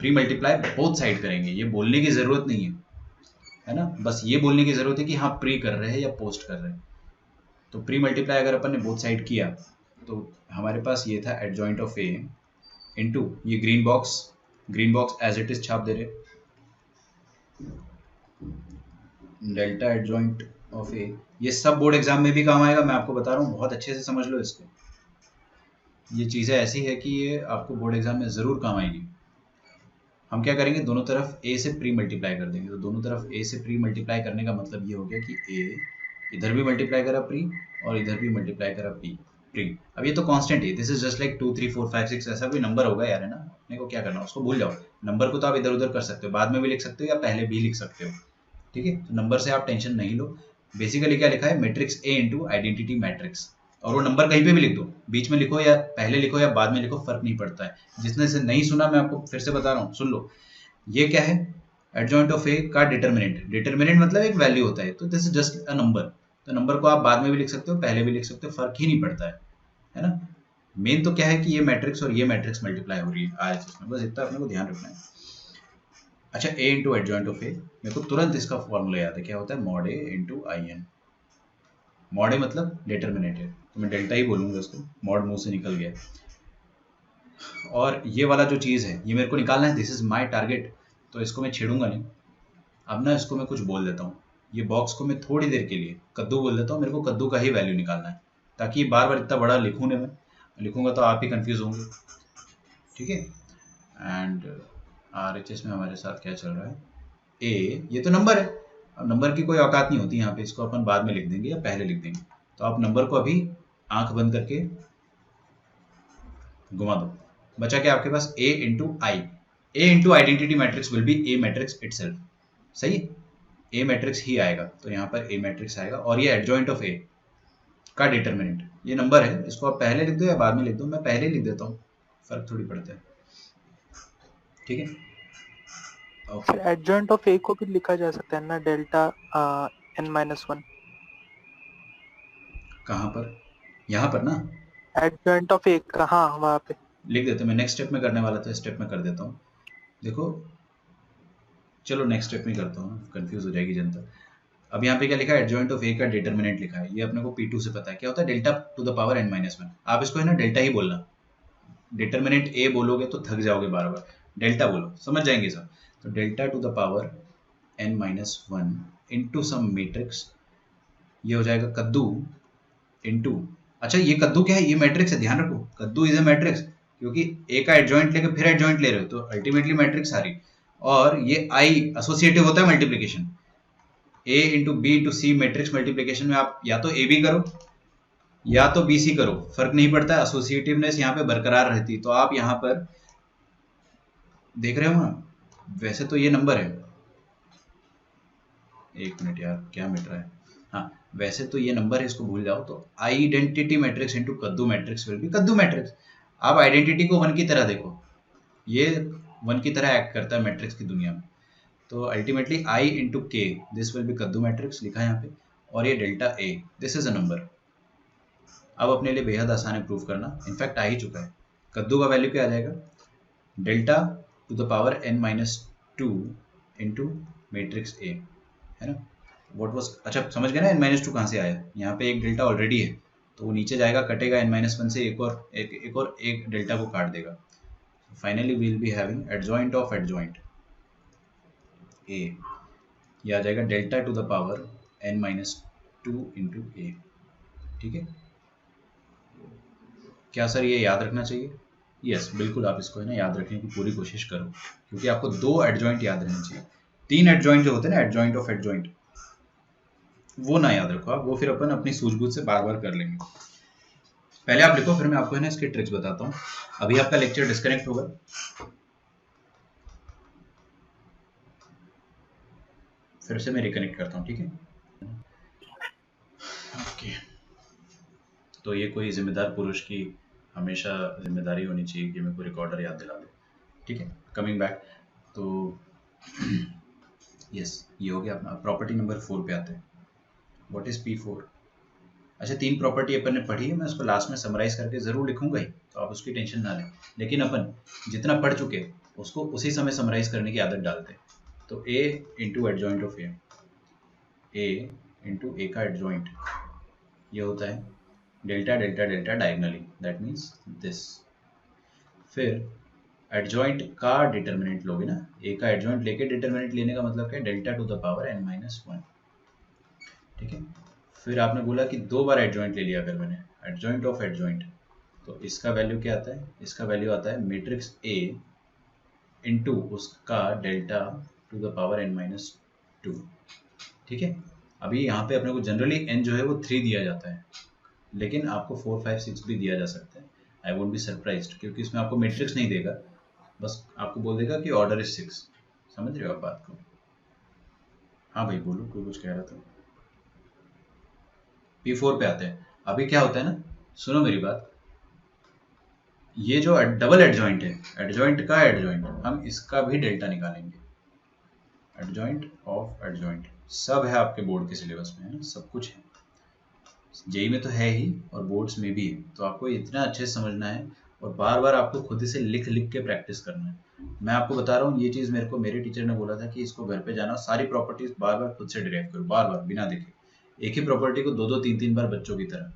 pre multiply both side करेंगे, ये बोलने की जरूरत नहीं है ना, बस ये बोलने की जरूरत है कि हाँ प्री कर रहे हैं या पोस्ट कर रहे हैं। तो प्री मल्टीप्लाई अगर अपन ने बोथ साइड किया तो हमारे पास ये था एडजॉइंट ऑफ ए इनटू ये green box as it is छाप दे रहे, डेल्टा एडजॉइंट ऑफ ए। ये सब बोर्ड एग्जाम में भी काम आएगा, मैं आपको बता रहा हूँ, बहुत अच्छे से समझ लो इसको, ये चीज़ें ऐसी है कि ये आपको बोर्ड एग्जाम में ज़रूर काम आएगी। हम क्या करेंगे, दोनों तरफ ए से प्री मल्टीप्लाई कर देंगे, तो दोनों तरफ ए से प्री मल्टीप्लाई करने का मतलब ये हो गया कि ए इधर भी मल्टीप्लाई करा प्री और इधर भी मल्टीप्लाई करा प्री। अब ये तो कांस्टेंट है, दिस इज जस्ट लाइक 2 3 4 5 6 ऐसा कोई नंबर होगा यार, है ना, अपने को क्या करना, उसको भूल जाओ। नंबर को तो आप इधर उधर कर सकते हो, बाद में भी लिख सकते हो या पहले भी लिख सकते हो। ठीक है, तो नंबर से आप टेंशन नहीं लो। बेसिकली क्या लिखा है, matrix A into identity matrix, और वो नंबर कहीं पे भी लिख दो, बीच में लिखो या पहले लिखो या बाद में लिखो, फर्क नहीं पड़ता है। जिसने से नहीं सुना मैं आपको फिर से बता रहा हूँ, सुन लो। ये क्या है, एडजॉइंट ऑफ ए का डिटरमिनेंट मतलब एक वैल्यू होता है, तो this is just a number, तो नंबर को आप बाद में भी लिख सकते हो पहले भी लिख सकते हो, फर्क ही नहीं पड़ता है ना। मेन तो क्या है कि ये मैट्रिक्स और ये मैट्रिक्स मल्टीप्लाई हो रही है RHS में, बस इतना अपने को ध्यान रखना है। अच्छा, ए इंटू एडजॉइंट ऑफ ए, मेरे को तुरंत इसका फॉर्मूला याद है, क्या होता है, mod A into IN। Mod A मतलब डिटरमिनेंट है, तो मैं डेल्टा ही बोलूंगा इसको, मॉड मुंह से निकल गया। और ये वाला जो चीज़ है ये मेरे को निकालना है, दिस इज माय टारगेट, तो इसको मैं छेड़ूंगा नहीं। अब ना इसको मैं कुछ बोल देता हूँ, ये बॉक्स को मैं थोड़ी देर के लिए कद्दू बोल देता हूँ, मेरे को कद्दू का ही वैल्यू निकालना है, ताकि बार बार इतना बड़ा लिखूंगा तो आप ही कंफ्यूज होंगे। ठीक है, एंड RHS में हमारे साथ क्या चल रहा है, ए ये तो नंबर है, अब नंबर की कोई औकात नहीं होती यहाँ पे, इसको अपन बाद में लिख देंगे या पहले लिख देंगे। तो आप नंबर को अभी आंख बंद करके घुमा दो, बचा क्या आपके पास, A into I, A into identity matrix will be a matrix itself, सही है, ए मैट्रिक्स ही आएगा, तो यहाँ पर ए मैट्रिक्स आएगा, और ये एडजॉइंट ऑफ ए का डिटरमिनेंट ये नंबर है, इसको आप पहले लिख दो या बाद में लिख दो, मैं पहले लिख देता हूँ, फर्क थोड़ी पड़ता है। ठीक है, फिर एडजॉइंट ऑफ ए को भी लिखा जा सकता है ना, डेल्टा n-1। कहाँ पर, यहाँ पर ना, एडजॉइंट ऑफ ए कहाँ, वहाँ पे लिख देते, मैं नेक्स्ट स्टेप में करने वाला था, स्टेप में कर देता हूँ। देखो चलो नेक्स्ट स्टेप में करता हूँ, कंफ्यूज हो जाएगी जनता। अब यहाँ पे क्या लिखा है, एडजॉइंट ऑफ ए का डिटरमिनेंट लिखा है, ये अपने को P2 से पता है, क्या होता है, delta to the power n-1। आप इसको है ना डेल्टा ही बोलना, डिटरमिनेंट ए बोलोगे तो थक जाओगे बार बार, डेल्टा बोलो, समझ जाएंगे सब। तो delta to the power n-1 into some matrix, ये हो जाएगा कद्दू इंटू, अच्छा ये कद्दू क्या है, ये मैट्रिक्स है, ध्यान रखो, कद्दू इज ए मैट्रिक्स, क्योंकि ए का एडजॉइंट लेके फिर एडजॉइंट ले रहे हो तो अल्टीमेटली मैट्रिक्स आ रही, और ये आई एसोसिएटिव होता है multiplication, A into B to C matrix multiplication में आप या तो ए बी करो या तो बी सी करो, फर्क नहीं पड़ता, एसोसिएटिवनेस यहाँ पे बरकरार रहती। तो आप यहाँ पर देख रहे हो ना, वैसे तो ये नंबर है, एक मिनट यार क्या मिट रहा है, हाँ वैसे तो ये नंबर है, इसको भूल जाओ। तो आइडेंटिटी मैट्रिक्स इंटू कद्दू मैट्रिक्स विल बी कद्दू मैट्रिक्स। आप आइडेंटिटी को वन की तरह देखो, ये वन की तरह एक्ट करता है मैट्रिक्स की दुनिया में। तो ultimately I into K this will be कद्दू मैट्रिक्स लिखा है यहाँ पे, और ये delta A this is a number. अब अपने लिए बेहद आसान है प्रूव करना, इनफैक्ट आ ही चुका है। कद्दू का वैल्यू क्या आ जाएगा, delta to the power n minus two into matrix A, है ना। व्हाट वाज, अच्छा समझ गए ना n माइनस टू कहाँ से आया, यहाँ पे एक डेल्टा ऑलरेडी है, तो वो नीचे जाएगा, कटेगा n माइनस वन से, एक डेल्टा को काट देगा। Finally we'll be having adjoint of adjoint A, ये आ जाएगा delta to the power n minus two into A. ठीक है, क्या सर ये याद रखना चाहिए? यस बिल्कुल, आप इसको है ना याद रखने की पूरी कोशिश करो, क्योंकि आपको दो एडजॉइंट याद रहने चाहिए। तीन एडजॉइंट जो होते हैं ना, एडजॉइंट ऑफ एडजॉइंट, वो ना याद रखो आप, वो फिर अपन अपनी सूझबूझ से बार बार कर लेंगे। पहले आप लिखो, फिर मैं आपको है ना इसके ट्रिक्स बताता हूँ। अभी आपका लेक्चर डिस्कनेक्ट होगा, फिर से मैं रिकनेक्ट करता हूँ, ठीक है। ओके, तो ये कोई जिम्मेदार पुरुष की हमेशा जिम्मेदारी होनी चाहिए कि मेरे को रिकॉर्डर याद दिला दे, ठीक है। कमिंग बैक, तो यस ये हो गया अपना। प्रॉपर्टी नंबर 4 पे आते हैं। What is P4? अच्छा, तीन प्रॉपर्टी अपन ने पढ़ी है, मैं उसको लास्ट में समराइज करके जरूर लिखूंगा ही, तो आप उसकी टेंशन ना लें। लेकिन अपन जितना पढ़ चुके उसको उसी समय समराइज करने की आदत डालते हैं। तो A into adjoint of A into A का एडजॉइंट, ये होता है delta delta delta diagonally, that means this. फिर एडजॉइंट का डिटर्मिनेंट लोगे ना, ए का एडजॉइंट लेके डिटर्मिनेंट लेने का मतलब क्या है, delta to the power n minus one, ठीक है। फिर आपने बोला कि दो बार एडजॉइंट ले लिया अगर मैंने, एडजॉइंट ऑफ एडजॉइंट, तो इसका वैल्यू क्या आता है, इसका वैल्यू आता है मैट्रिक्स ए इंटू उसका delta to the power n minus to, ठीक है। अभी यहाँ पे अपने को जनरली n जो है वो 3 दिया जाता है, लेकिन आपको 4, 5, 6 भी दिया जा सकता है। आई वोंट बी सरप्राइज्ड, क्योंकि इसमें आपको मैट्रिक्स नहीं देगा, बस आपको बोल देगा कि ऑर्डर इज 6। समझ रहे हो आप बात को? हाँ भाई बोलो, कोई कुछ कह रहा था। P4 पे आते हैं। अभी क्या होता है ना, सुनो मेरी बात, ये जो डबल एडजॉइंट है, एडजॉइंट का एडजॉइंट, हम इसका भी डेल्टा निकालेंगे। एडजॉइंट ऑफ एडजॉइंट सब है आपके बोर्ड के सिलेबस में, है ना, सब कुछ है, जेई में तो है ही और बोर्ड्स में भी है। तो आपको इतना अच्छे से समझना है और बार बार आपको खुद से लिख लिख के प्रैक्टिस करना है। मैं आपको बता रहा हूँ, ये चीज़ मेरे को मेरे टीचर ने बोला था कि इसको घर पे जाना, सारी प्रॉपर्टीज बार बार खुद से डिराइव करो, बार बार बिना देखे। एक ही प्रॉपर्टी को 2-2, 3-3 बार बच्चों की तरह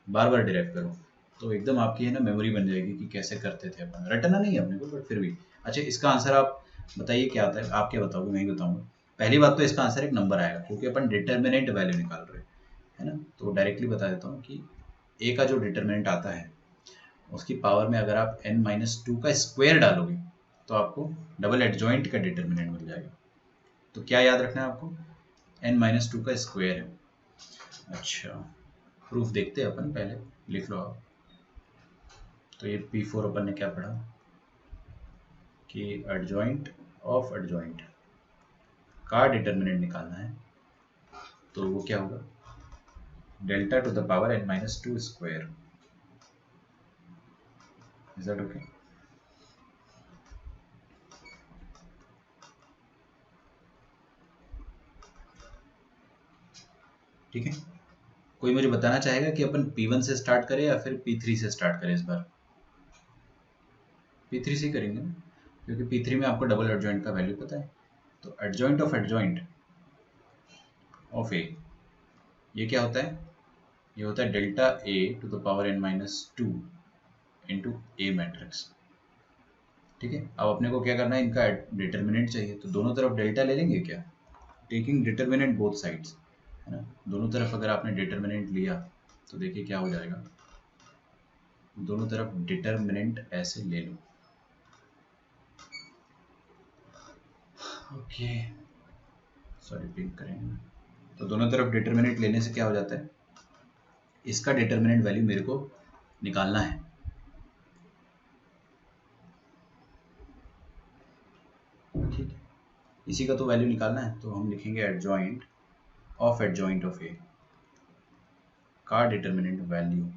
बार बार डिराइव करो, तो एकदम आपकी है ना मेमोरी बन जाएगी कि कैसे करते थे अपन। रटना नहीं है अपने को, बट फिर भी। अच्छा, इसका आंसर आप बताइए क्या आता है, आप क्या बताओगे, मैं ही बताऊंगा। पहली बात तो इसका आंसर एक नंबर आएगा, क्योंकि अपन डिटर्मिनेंट वैल्यू निकाल रहे हैं, है ना। तो डायरेक्टली बता देता हूँ कि ए का जो डिटर्मिनेंट आता है उसकी पावर में अगर आप n माइनस टू का स्क्वायर डालोगे तो आपको डबल एडजॉइंट का डिटर्मिनेंट मिल जाएगा। तो क्या याद रखना है आपको, n माइनस टू का स्क्वायर है। अच्छा, प्रूफ देखते हैं अपन, पहले लिख लो आप। तो ये P4 अपन ने क्या पढ़ा कि एडजॉइंट ऑफ एडजॉइंट का डिटर्मिनेंट निकालना है, तो वो क्या होगा, delta to the power n minus to square. Is that okay? ठीक है, कोई मुझे बताना चाहेगा कि अपन P1 से स्टार्ट करें या फिर P3 से स्टार्ट करें? इस बार P3 से करेंगे ना, क्योंकि P3 में आपको डबल एडजॉइंट का वैल्यू पता है। तो एडजॉइंट ऑफ ए, ये क्या होता है, ये होता है delta A to the power n minus two into A matrix, ठीक है। अब अपने को क्या करना है, इनका डिटर्मिनेंट चाहिए, तो दोनों तरफ डेल्टा ले लेंगे क्या, टेकिंग डिटर्मिनेंट बोथ साइड्स, है ना। दोनों तरफ अगर आपने डिटर्मिनेंट लिया तो देखिए क्या हो जाएगा, दोनों तरफ डिटर्मिनेंट ऐसे ले लो, ओके। सॉरी पिंक करेंगे, तो दोनों तरफ डिटर्मिनेंट लेने से क्या हो जाता है, इसका डिटर्मिनेंट वैल्यू मेरे को निकालना है। ठीक है, इसी का तो वैल्यू निकालना है, तो हम लिखेंगे एडजॉइंट ऑफ ए का डिटर्मिनेंट वैल्यू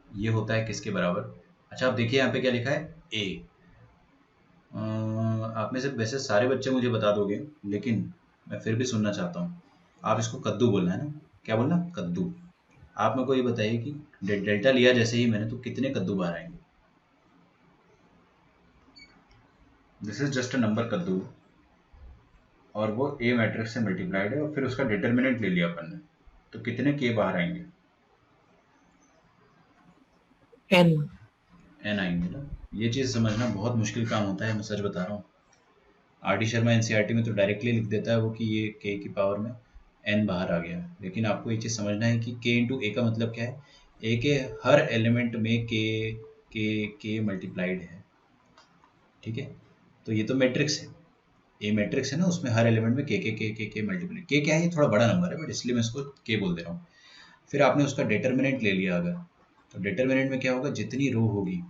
ये होता है किसके बराबर। अच्छा आप देखिए यहाँ पे क्या लिखा है, ए। आप में से वैसे सारे बच्चे मुझे बता दोगे, लेकिन मैं फिर भी सुनना चाहता हूँ। आप इसको कद्दू बोलना है ना, क्या बोलना, कद्दू। आप मेरे को ये बताइए कि डेल्टा लिया जैसे ही मैंने, तो कितने कद्दू बाहर आएंगे। This is just a number कद्दू, और वो ए मैट्रिक्स से मल्टीप्लाइड है, और फिर उसका डिटर्मिनेंट ले लिया अपन ने, तो कितने के बाहर आएंगे, एन आएंगे ना। ये चीज़ समझना बहुत मुश्किल काम होता है, मैं सच बता रहा हूँ। आर डी शर्मा एनसीईआरटी में तो डायरेक्टली लिख देता है वो कि ये के की पावर में एन बाहर आ गया, लेकिन आपको ये चीज़ समझना है कि के इंटू ए का मतलब क्या है, ए के हर एलिमेंट में के मल्टीप्लाइड है। ठीक है, तो ये तो मैट्रिक्स है, ए मैट्रिक्स है ना, उसमें हर एलिमेंट में के मल्टीप्लाइड। के क्या है, ये थोड़ा बड़ा नंबर है, बट इसलिए मैं इसको के बोल दे रहा हूँ। फिर आपने उसका डिटर्मिनेंट ले लिया अगर, तो डिटर्मिनेंट में क्या होगा, जितनी रो होगी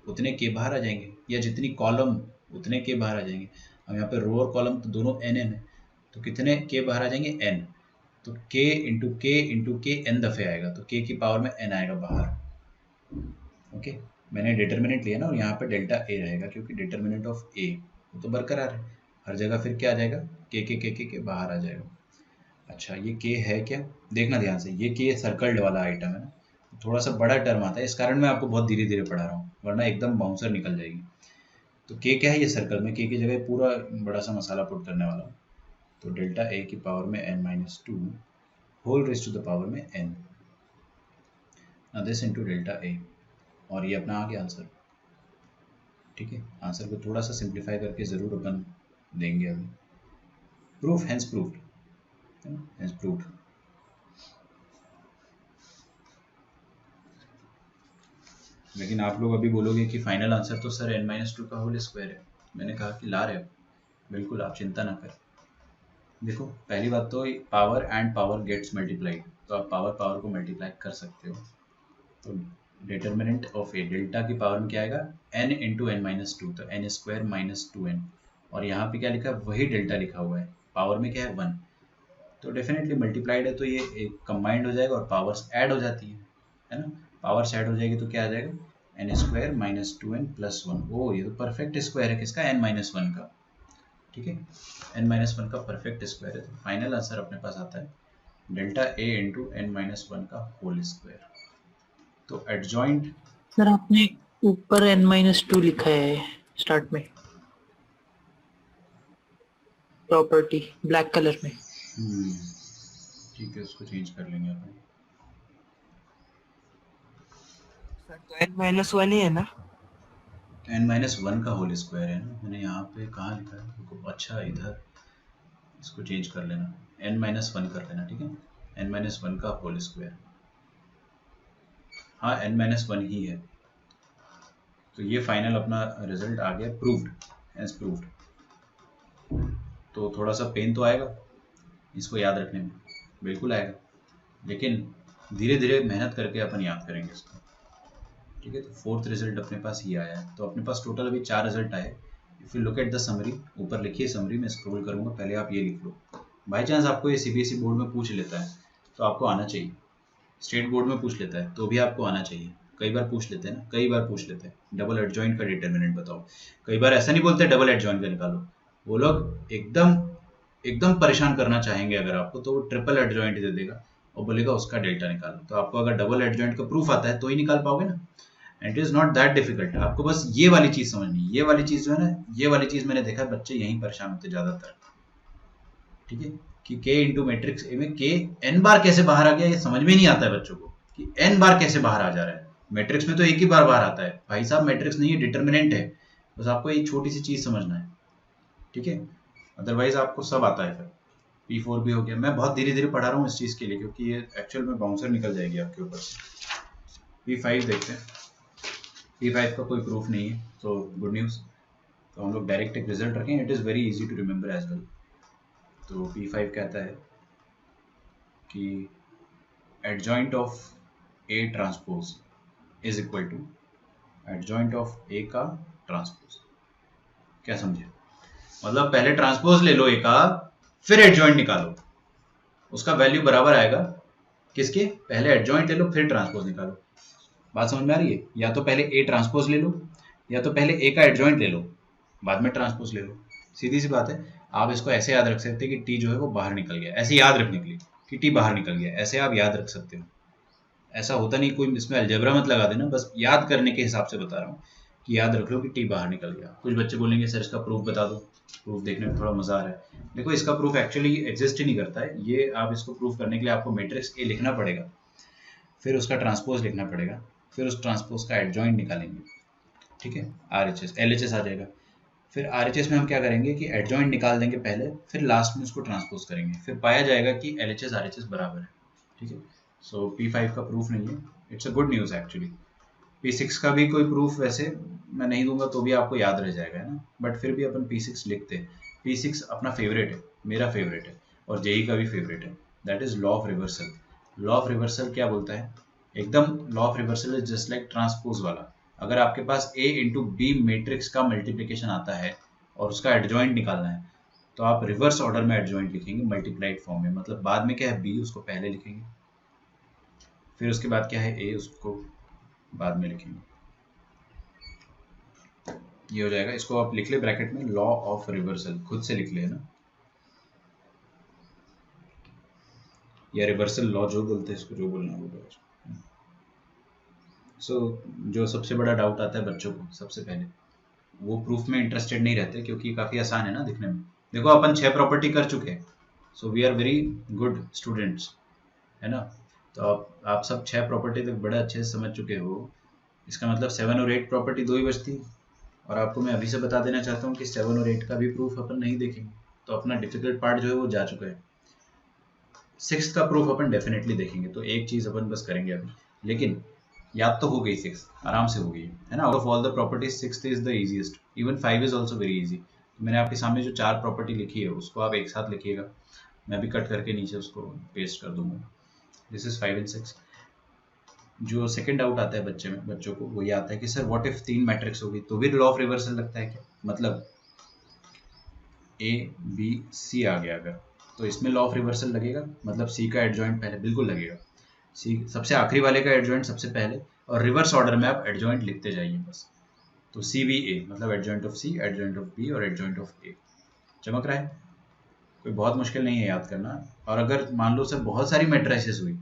उतने के बाहर आ जाएंगे, या जितनी कॉलम उतने के बाहर आ जाएंगे। अब यहाँ पे रो और कॉलम तो दोनों एन एन है, तो कितने के बाहर आ जाएंगे, एन। तो के के एन दफ़े आएगा, तो के की पावर में एन आएगा बाहर। ओके, मैंने डिटर्मिनेंट लिया ना, और यहाँ पे डेल्टा ए रहेगा, क्योंकि डिटर्मिनेंट ऑफ ए वो तो बरकरार है, हर जगह फिर क्या आ जाएगा, के बाहर आ जाएगा। अच्छा ये के है क्या, देखना ध्यान से, ये के सर्कल्ड वाला आइटम है ना, थोड़ा सा बड़ा टर्म आता है, इस कारण मैं आपको बहुत धीरे धीरे पढ़ा रहा हूँ, वरना एकदम बाउंसर निकल जाएगी। तो के क्या है, ये सर्कल में के की जगह पूरा बड़ा सा मसाला पुट करने वाला हूँ। तो डेल्टा ए की पावर में n-2 whole raise to the power में n, this into delta A, और ये अपना आ गया आंसर। ठीक है, आंसर को थोड़ा सा सिंप्लीफाई करके ज़रूर अपन देंगे अभी। Proof hence proofed, hence proofed. लेकिन आप लोग अभी बोलोगे कि फाइनल आंसर तो सर n-2 का होल स्क्वायर है। मैंने कहा कि ला रहे हो, बिल्कुल आप चिंता ना करें। देखो पहली बात तो power and power gets multiplied, तो आप पावर पावर को मल्टीप्लाई कर सकते हो। तो डिटर्मिनेंट ऑफ ए, डेल्टा की पावर में क्या आएगा, n इंटू n-2, तो n स्क्वायर माइनस 2n, और यहाँ पे क्या लिखा है, वही डेल्टा लिखा हुआ है, पावर में क्या है 1, तो डेफिनेटली मल्टीप्लाइड है, तो ये एक कंबाइंड हो जाएगा और पावर्स ऐड हो जाती है ना। पावर्स ऐड हो जाएगी तो क्या आ जाएगा, n square minus 2n plus 1। ओ ये तो परफेक्ट स्क्वायर है किसका, n-1 का। ठीक है, n-1 का परफेक्ट स्क्वायर है, तो फाइनल आंसर अपने पास आता है डेल्टा ए इंटू n-1 का होल स्क्वायर। तो एडजॉइंट, सर आपने ऊपर n-2 लिखा है स्टार्ट में, प्रॉपर्टी ब्लैक कलर में। ठीक है, उसको चेंज कर लेंगे अपन। सर तो n-1 ही है ना, n-1 का होल स्क्वायर है ना, मैंने यहाँ पे कहाँ लिखा है देखो, अच्छा इधर, इसको चेंज कर लेना, n-1 कर लेना। ठीक है, n-1 का होल स्क्वायर, हाँ n-1 ही है। तो ये फाइनल अपना रिजल्ट आ गया, प्रूव्ड, हैज प्रूव्ड। तो थोड़ा सा पेन तो आएगा इसको याद रखने में, बिल्कुल आएगा, लेकिन धीरे धीरे मेहनत करके अपन याद करेंगे इसको। ठीक है, तो फोर्थ रिजल्ट अपने पास ये आया है, तो अपने पास टोटल अभी 4 रिजल्ट आए। If you look at the summary, ऊपर लिखिए समरी, मैं स्क्रॉल करूंगा, पहले आप ये लिख लो। बाई चांस आपको ये सीबीएसई बोर्ड में पूछ लेता है तो आपको आना चाहिए, स्टेट बोर्ड में पूछ लेता है तो भी आपको आना चाहिए, कई बार पूछ लेते हैं ना, कई बार पूछ लेते हैं डबल एडजॉइंट का डिटर्मिनेंट बताओ। कई बार ऐसा नहीं बोलते डबल एडजॉइंट का निकालो, वो लोग एकदम परेशान करना चाहेंगे अगर आपको, तो वो ट्रिपल एडजॉइंट दे देगा और बोलेगा उसका डेल्टा निकालो। तो आपको अगर डबल एडजॉइंट का प्रूफ आता है तो ही निकाल पाओगे ना, and it is not that difficult. आपको बस ये वाली चीज समझनी, ये वाली चीज जो है ना, ये वाली चीज मैंने देखा है बच्चे यहीं परेशान होते ज्यादातर। ठीक है, कि k इंटू मैट्रिक्स ए में k n बार कैसे बाहर आ गया, ये समझ में नहीं आता है बच्चों को कि n बार कैसे बाहर आ जा रहा है। मैट्रिक्स में तो एक ही बार बाहर आता है भाई साहब, मैट्रिक्स नहीं है, डिटर्मिनेंट है, बस आपको एक छोटी सी चीज समझना है। ठीक है, अदरवाइज आपको सब आता है। फिर P4 भी हो गया, मैं बहुत धीरे धीरे पढ़ा रहा हूँ इस चीज के लिए, क्योंकि ये एक्चुअल में बाउंसर निकल जाएगी आपके ऊपर से। P5 देखते हैं, P5 का कोई प्रूफ नहीं है, तो गुड न्यूज़। तो हम लोग डायरेक्ट एक रिजल्ट रखें, it is very easy to remember as well. तो P5 कहता है कि adjoint of A transpose is equal to adjoint of A का ट्रांसपोज। क्या समझे? मतलब पहले ट्रांसपोज ले लो ए का, फिर एडजॉइंट निकालो, उसका वैल्यू बराबर आएगा किसके? पहले एडजॉइंट ले लो फिर ट्रांसपोज निकालो। बात समझ में आ रही है? या तो पहले ए ट्रांसपोज ले लो, या तो पहले ए का एडजॉइंट ले लो, बाद में ट्रांसपोज ले लो। सीधी सी बात है। आप इसको ऐसे याद रख सकते हैं कि टी जो है वो बाहर निकल गया, ऐसे याद रखने के लिए कि टी बाहर निकल गया, ऐसे आप याद रख सकते हो। ऐसा होता नहीं, कोई इसमें अलजेब्रा मत लगा देना, बस याद करने के हिसाब से बता रहा हूँ कि याद रख लो कि टी बाहर निकल गया। कुछ बच्चे बोलेंगे सर इसका प्रूफ बता दो, प्रूफ देखने में थोड़ा मजा आ रहा है। देखो इसका प्रूफ एक्चुअली एग्जिस्ट ही नहीं करता है। ये आप इसको प्रूफ करने के लिए आपको मैट्रिक्स ए लिखना पड़ेगा, फिर उसका ट्रांसपोज लिखना पड़ेगा, फिर उस ट्रांसपोज का एडजॉइंट निकालेंगे, ठीक है, RHS LHS आ जाएगा। फिर RHS में हम क्या करेंगे कि एडजॉइंट निकाल देंगे पहले, फिर लास्ट में उसको ट्रांसपोज करेंगे, फिर पाया जाएगा कि LHS RHS बराबर है, ठीक है। सो P5 का प्रूफ नहीं है, it's a good news actually. P6 का भी कोई प्रूफ वैसे मैं नहीं दूंगा तो भी आपको याद रह जाएगा, है ना, बट फिर भी अपन P6 लिखते हैं। P6 अपना फेवरेट है, मेरा फेवरेट है, और JEE का भी फेवरेट है, that is law of reversal. Law of reversal क्या बोलता है? एकदम law of reversal is just like transpose वाला। अगर आपके पास A इंटू बी मैट्रिक्स का मल्टीप्लिकेशन आता है और उसका एडजॉइंट निकालना है, तो आप रिवर्स ऑर्डर में एडजॉइंट लिखेंगे मल्टीप्लाइड फॉर्म में। मतलब बाद में क्या है B, उसको पहले लिखेंगे, फिर उसके बाद क्या है A, उसको बाद में लिखेंगे। ये हो जाएगा। इसको आप लिख ले ब्रैकेट में, लॉ ऑफ रिवर्सल, खुद से लिख ले ना, या रिवर्सल लॉ जो बोलते हैं इसको, जो बोलना होगा। सो जो सबसे बड़ा डाउट आता है बच्चों को, सबसे पहले वो प्रूफ में इंटरेस्टेड नहीं रहते क्योंकि काफ़ी आसान है ना दिखने में। देखो अपन 6 प्रॉपर्टी कर चुके हैं, so we are very good students, है ना। तो आप सब 6 प्रॉपर्टी तक बड़े अच्छे से समझ चुके हो। इसका मतलब 7 और 8 प्रॉपर्टी 2 ही बचती, और आपको मैं अभी से बता देना चाहता हूँ कि 7 और 8 का भी प्रूफ अपन नहीं देखेंगे, तो अपना डिफिकल्ट पार्ट जो है वो जा चुका है। 6 का प्रूफ अपन डेफिनेटली देखेंगे, तो एक चीज़ अपन बस करेंगे अभी, लेकिन याद तो हो गई 6, आराम से हो गई है ना। Out of all the properties 6th is the easiest, even 5 is also very easy. तो मैंने आपके सामने जो 4 प्रॉपर्टी लिखी है उसको आप एक साथ लिखिएगा, मैं भी कट करके नीचे उसको पेस्ट कर दूंगा। This is 5 and 6। जो सेकंड डाउट आता है बच्चों को वो ये आता है कि सर व्हाट इफ 3 मैट्रिक्स होगी तो भी लॉ ऑफ रिवर्सल लगता है क्या? मतलब ABC आ गया अगर, तो इसमें लॉ ऑफ रिवर्सल लगेगा, मतलब C का एडजॉइंट पहले, बिल्कुल लगेगा। C सबसे आखिरी वाले का एडजॉइंट सबसे पहले, और रिवर्स ऑर्डर में आप एडजॉइंट लिखते जाइए बस। तो CBA मतलब adjoint of C, adjoint of B और एडजॉइंट ऑफ A। चमक रहा है? कोई बहुत मुश्किल नहीं है याद करना। और अगर मान लो सर बहुत सारी मैट्रिसेस हुई,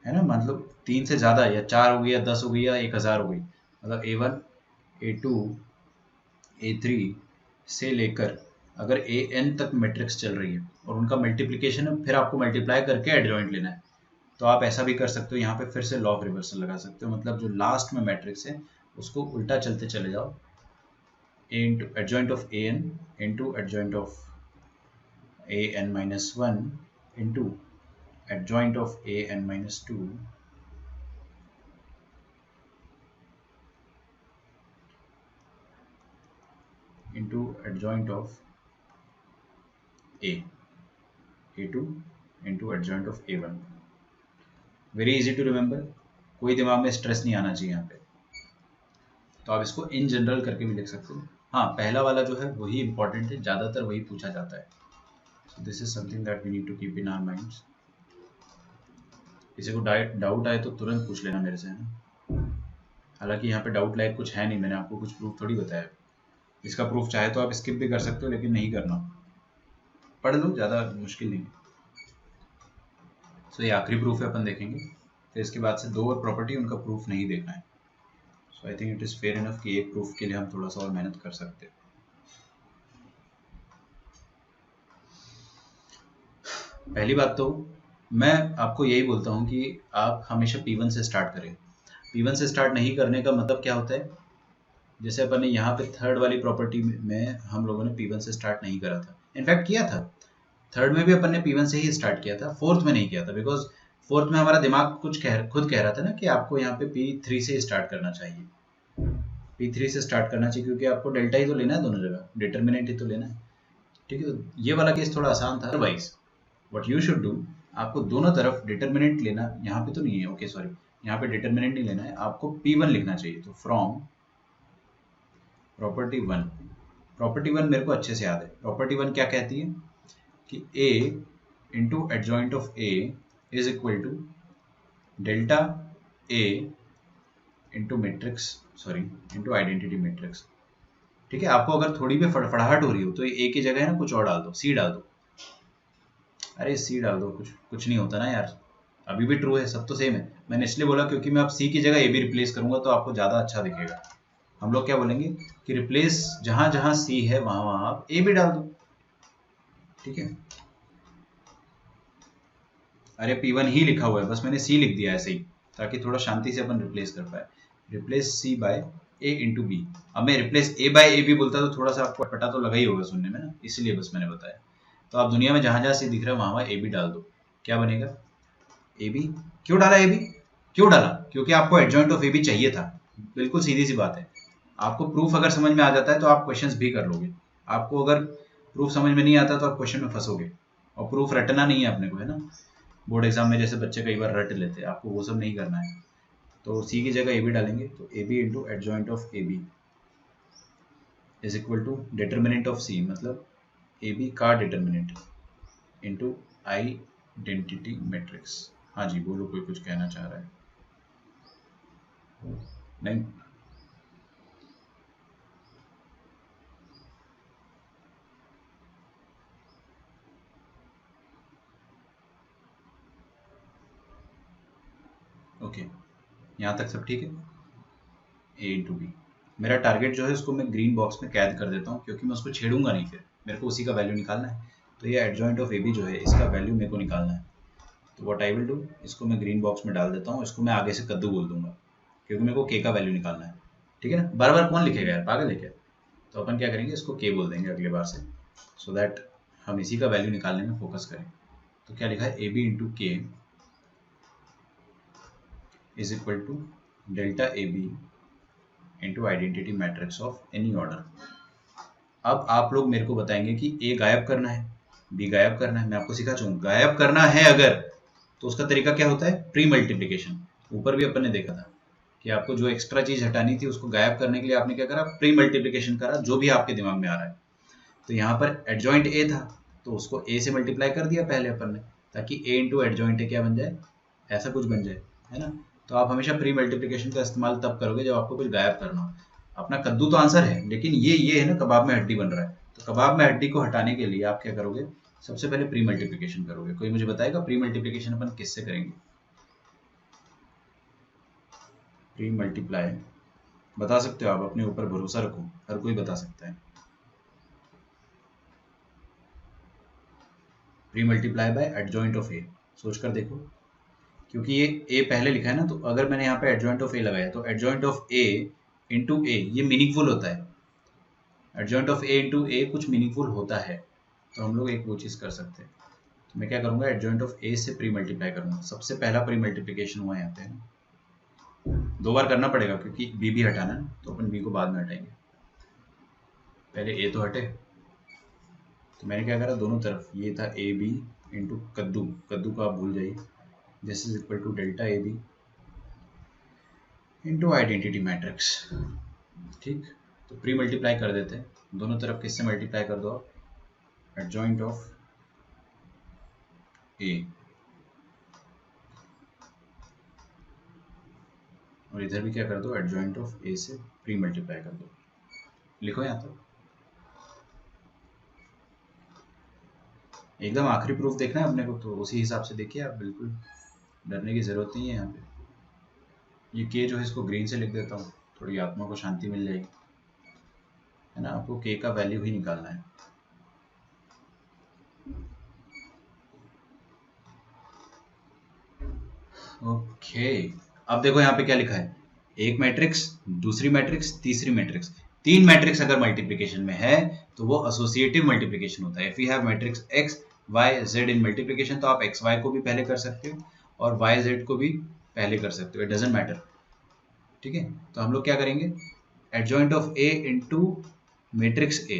है ना, मतलब 3 से ज़्यादा, या 4 हो गई, या 10 हो गई, या 1000 हो गई, मतलब A1 A2 A3 से लेकर अगर AN तक मैट्रिक्स चल रही है और उनका मल्टीप्लिकेशन है, फिर आपको मल्टीप्लाई करके एडजॉइंट लेना है, तो आप ऐसा भी कर सकते हो। यहाँ पे फिर से लॉ ऑफ रिवर्सल लगा सकते हो, मतलब जो लास्ट में मैट्रिक्स है उसको उल्टा चलते चले जाओ, A into adjoint of AN into adjoint of AN-1 into adjoint of AN-2 into adjoint of A2 into adjoint of A1। Very easy to remember, कोई दिमाग में स्ट्रेस नहीं आना चाहिए यहाँ पे। तो आप इसको इन जनरल करके भी लिख सकते हो। हाँ, पहला वाला जो है वही इंपॉर्टेंट है, ज़्यादातर वही पूछा जाता है। So this is something that we need to keep in our minds. किसी को डाउट आए तो तुरंत पूछ लेना मेरे से, है ना। हालांकि यहाँ पे डाउट लाइक कुछ है नहीं, मैंने आपको कुछ प्रूफ थोड़ी बताया। इसका प्रूफ चाहे तो आप स्किप भी कर सकते हो, लेकिन नहीं करना, पढ़ लो, ज़्यादा मुश्किल नहीं। सो ये आखिरी प्रूफ है अपन देखेंगे, फिर इसके बाद से 2 और प्रॉपर्टी, उनका प्रूफ नहीं देखना है। So I think it is fair enough कि एक प्रूफ के लिए हम थोड़ा सा और मेहनत कर सकते हैं। पहली बात तो मैं आपको यही बोलता हूँ कि आप हमेशा P1 से स्टार्ट करें। P1 से स्टार्ट नहीं करने का मतलब क्या होता है, जैसे अपन ने यहाँ पे थर्ड वाली प्रॉपर्टी में हम लोगों ने P1 से स्टार्ट नहीं करा था, इनफैक्ट किया था थर्ड में भी अपन ने P1 से ही स्टार्ट किया था, फोर्थ में नहीं किया था, बिकॉज फोर्थ में हमारा दिमाग खुद कह रहा था ना कि आपको यहाँ पे P3 से स्टार्ट करना चाहिए, P3 से स्टार्ट करना चाहिए, क्योंकि आपको डेल्टा ही तो लेना है, दोनों जगह डिटर्मिनेंट ही तो लेना है, ठीक है। तो ये वाला केस थोड़ा आसान था। Otherwise what you should do आपको दोनों तरफ डिटर्मिनेंट लेना, यहाँ पे तो नहीं है, ओके सॉरी, यहाँ पे डिटर्मिनेंट नहीं लेना है, आपको P1 लिखना चाहिए। तो फ्रॉम प्रॉपर्टी 1, प्रॉपर्टी 1 मेरे को अच्छे से याद है। प्रॉपर्टी 1 क्या कहती है कि A into adjoint of A is equal to delta A into matrix, sorry into identity matrix. ठीक है, आपको अगर थोड़ी भी फड़फड़ाहट हो रही हो तो A की जगह है ना कुछ और डाल दो, C डाल दो। अरे C डाल दो, कुछ नहीं होता ना यार, अभी भी ट्रू है, सब तो सेम है। मैंने इसलिए बोला क्योंकि मैं अब C की जगह A भी रिप्लेस करूंगा तो आपको ज़्यादा अच्छा दिखेगा। हम लोग क्या बोलेंगे कि रिप्लेस जहां जहां C है वहां वहां आप A भी डाल दो। ठीक है, अरे P1 ही लिखा हुआ है, बस मैंने C लिख दिया ऐसे ही ताकि थोड़ा शांति से अपन रिप्लेस कर पाए। Replace C by A into B. अब मैं रिप्लेस A बाय A भी बोलता तो थोड़ा सा आपको पता तो लगा ही होगा सुनने में ना, इसलिए बस मैंने बताया। तो आप दुनिया में जहां जहां C दिख रहा है वहां वहां A भी डाल दो। क्या बनेगा AB। क्यों डाला AB, क्यों डाला? क्योंकि आपको एडजॉइंट ऑफ AB चाहिए था। बिल्कुल सीधी सी बात है। आपको प्रूफ अगर समझ में आ जाता है तो आप क्वेश्चंस भी कर लोगे। आपको अगर प्रूफ समझ में नहीं आता तो आप क्वेश्चन में फंसोगे, और प्रूफ रटना नहीं है अपने को, है ना। बोर्ड एग्जाम में जैसे बच्चे कई बार रट लेते हैं, आपको वो सब नहीं करना है। तो C की जगह AB डालेंगे, तो AB into adjoint of AB is equal to determinant of C, मतलब AB का डिटर्मिनेंट इंटू आइडेंटिटी मैट्रिक्स। हाँ जी बोलो, कोई कुछ कहना चाह रहा है? नहीं, ओके यहाँ तक सब ठीक है। A इंटू बी, मेरा टारगेट जो है उसको मैं ग्रीन बॉक्स में कैद कर देता हूँ क्योंकि मैं उसको छेड़ूंगा नहीं, फिर मेरे को उसी का वैल्यू निकालना है। तो ये एडजॉइंट ऑफ AB जो है इसका वैल्यू मेरे को निकालना है। तो व्हाट आई विल डू, इसको मैं ग्रीन बॉक्स में डाल देता हूँ, इसको मैं आगे से कद्दू बोल दूंगा क्योंकि मेरे को K का वैल्यू निकालना है। ठीक है ना, बार बार कौन लिखेगा यार, पागल है क्या? तो अपन क्या करेंगे, इसको K बोल देंगे अगले बार से, सो दैट हम इसी का वैल्यू निकालने में फोकस करें। तो क्या लिखा है, AB into K is equal to delta AB into identity matrix of any order. अब आप लोग मेरे को बताएंगे कि A गायब करना है, B गायब करना है। मैं आपको सिखा चुका हूँ, गायब करना है अगर तो उसका तरीका क्या होता है, प्री मल्टीप्लिकेशन। ऊपर भी अपन ने देखा था कि आपको जो एक्स्ट्रा चीज हटानी थी उसको गायब करने के लिए आपने क्या करा, प्री मल्टीप्लिकेशन करा, जो भी आपके दिमाग में आ रहा है। तो यहाँ पर एडजॉइंट A था तो उसको A से मल्टीप्लाई कर दिया पहले अपन ने, ताकि A इंटू एडजॉइंट A क्या बन जाए, ऐसा कुछ बन जाए, है ना। तो आप हमेशा प्री मल्टीप्लिकेशन का इस्तेमाल तब करोगे जब आपको कुछ गायब करना हो। अपना कद्दू तो आंसर है, लेकिन ये है ना, कबाब में हड्डी बन रहा है। तो कबाब में हड्डी को हटाने के लिए आप क्या करोगे, सबसे पहले प्री मल्टीप्लिकेशन करोगे। कोई मुझे बताएगा प्री मल्टीप्लिकेशन अपन किससे करेंगे? प्री मल्टीप्लाई बता सकते हो आप, अपने ऊपर भरोसा रखो, हर कोई बता सकता है। Pre multiply by adjoint of A, सोच कर देखो, क्योंकि ये A पहले लिखा है ना, तो अगर मैंने यहाँ पे एडजॉइंट ऑफ A लगाया तो adjoint of A into A ये मीनिंगफुल होता है। Adjoint of A into A कुछ मीनिंगफुल होता है, तो हम लोग एक वो चीज़ कर सकते हैं। तो मैं क्या करूँगा, एडजॉइंट ऑफ A से प्री मल्टीप्लाई करूँगा। सबसे पहला प्री मल्टीप्लिकेशन हुआ यहाँ पे, दो बार करना पड़ेगा क्योंकि B भी हटाना है, तो अपन B को बाद में हटाएंगे, पहले A तो हटे। तो मैंने क्या करा, दोनों तरफ ये था AB इंटू कद्दू, कद्दू को आप भूल जाइए, this is equal to delta AB into identity matrix. ठीक, तो प्री मल्टीप्लाई कर देते हैं, दोनों तरफ किससे मल्टीप्लाई कर दो आप, एडजॉइंट ऑफ A, और इधर भी क्या कर दो, एडजॉइंट ऑफ A से प्री मल्टीप्लाई कर दो। लिखो यहाँ तक, एकदम आखिरी प्रूफ देखना है अपने को, तो उसी हिसाब से देखिए आप, बिल्कुल डरने की जरूरत नहीं है यहाँ पे। ये K जो है इसको ग्रीन से लिख देता हूँ, थोड़ी आत्मा को शांति मिल जाएगी, है ना। आपको K का वैल्यू ही निकालना है। ओके, अब देखो यहाँ पे क्या लिखा है, एक मैट्रिक्स, दूसरी मैट्रिक्स, तीसरी मैट्रिक्स, तीन मैट्रिक्स अगर मल्टीप्लिकेशन में है तो वो एसोसिएटिव मल्टीप्लिकेशन होता है। If you have matrix x y z in multiplication, तो आप x y को भी पहले कर सकते हो और y z को भी पहले कर सकते हो, इट डजंट मैटर। ठीक है, तो हम लोग क्या करेंगे, adjoint of A into matrix A,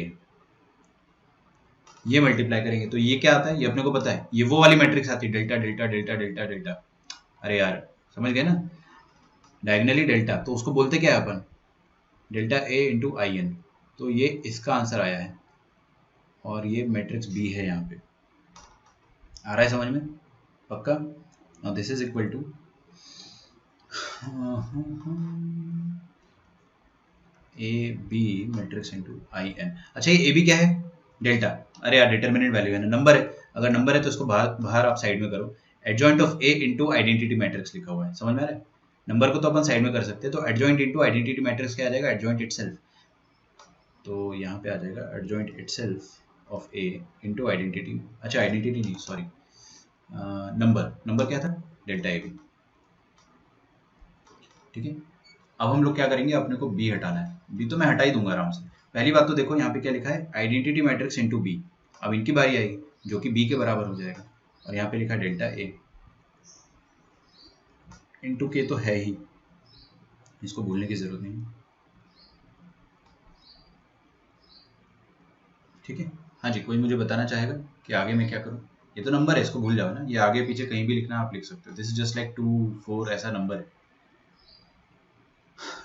ये मल्टीप्लाई करेंगे तो ये क्या आता है, ये अपने को पता है, ये वो वाली मैट्रिक्स आती है delta delta delta delta delta. अरे यार समझ गए ना, डायगनली डेल्टा, तो उसको बोलते क्या है अपन, delta A into I N. तो ये इसका आंसर आया है और ये मैट्रिक्स बी है यहाँ पे। आ रहा है समझ में पक्का? Now this is equal to A B matrix into I N. अच्छा ये ए बी क्या है, डेल्टा। अरे यार डिटर्मिनेंट वैल्यू है ना, नंबर है, अगर नंबर है तो इसको बाहर बाहर आप साइड में करो। Adjoint of A into identity matrix लिखा हुआ है, समझ में आ रहा है? नंबर को तो अपन साइड में कर सकते हैं, तो एडजॉइंट इंटू आइडेंटिटी मैट्रिक्स क्या आ जाएगा, एडजॉइंट इटसेल्फ। तो यहाँ पे आ जाएगा adjoint itself of A into identity, अच्छा आइडेंटिटी नहीं सॉरी, नंबर क्या था, डेल्टा ए बी। ठीक है, अब हम लोग क्या करेंगे, अपने को बी हटाना है। बी तो मैं हटा ही दूंगा आराम से। पहली बात तो देखो यहाँ पे क्या लिखा है, आइडेंटिटी मैट्रिक्स इंटू बी। अब इनकी बारी आएगी जो कि बी के बराबर हो जाएगा, और यहाँ पे लिखा है डेल्टा ए इंटू के, तो है ही, इसको भूलने की जरूरत नहीं। ठीक है, हाँ जी, कोई मुझे बताना चाहेगा कि आगे मैं क्या करूँ? ये तो नंबर है, इसको भूल जाओ ना, ये आगे पीछे कहीं भी लिखना आप लिख सकते हो, दिस इज जस्ट लाइक 2 4 ऐसा नंबर है।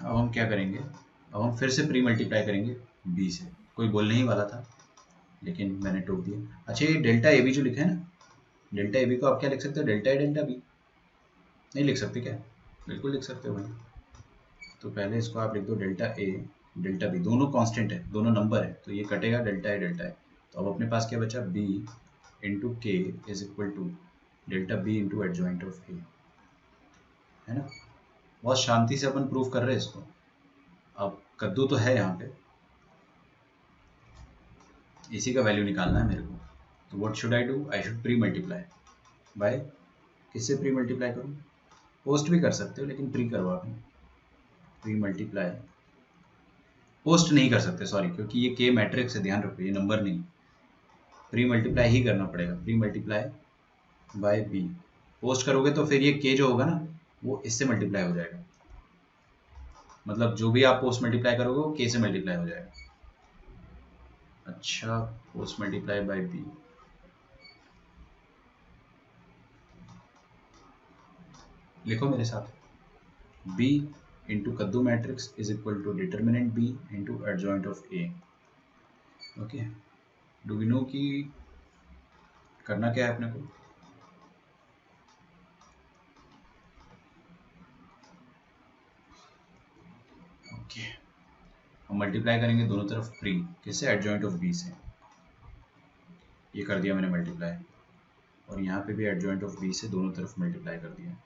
अब हम क्या करेंगे, अब हम फिर से प्री मल्टीप्लाई करेंगे बी से। कोई बोलने ही वाला था लेकिन मैंने टोक दिया। अच्छा ये डेल्टा ए बी जो लिखा है ना, डेल्टा ए बी को आप क्या लिख सकते हो, डेल्टा ए डेल्टा बी। नहीं लिख सकते क्या? बिल्कुल लिख सकते हो भाई। तो पहले इसको आप लिख दो डेल्टा ए डेल्टा बी, दोनों कांस्टेंट है, दोनों नंबर है, तो ये कटेगा डेल्टा ए डेल्टा ए। तो अब अपने पास क्या बचा, B into K is equal to delta B into adjoint of A, है ना? बहुत शांति से अपन प्रूफ कर रहे हैं इसको। अब कद्दू तो है यहाँ पे, इसी का वैल्यू निकालना है मेरे को। तो what should I do, I should pre multiply by, किससे प्री मल्टीप्लाई करूँ? पोस्ट भी कर सकते हो लेकिन प्री करवा दूँ। प्री मल्टीप्लाई, पोस्ट नहीं कर सकते सॉरी, क्योंकि ये के मैट्रिक्स है, ध्यान रखो ये नंबर नहीं, प्री मल्टीप्लाई ही करना पड़ेगा। Pre multiply by B, post करोगे तो फिर ये के जो होगा ना वो इससे मल्टीप्लाई हो जाएगा, मतलब जो भी आप पोस्ट मल्टीप्लाई करोगे वो के से मल्टीप्लाई हो जाएगा। अच्छा पोस्ट मल्टीप्लाई बाय बी, लिखो मेरे साथ, बी इंटू कद्दू matrix is equal to determinant B into adjoint of A. Okay, do we know कि करना क्या है अपने को? ओके, हम मल्टीप्लाई करेंगे दोनों तरफ प्री, किससे, एडजॉइंट ऑफ बी से। ये कर दिया मैंने मल्टीप्लाई, और यहाँ पे भी एडजॉइंट ऑफ बी से दोनों तरफ मल्टीप्लाई कर दिया।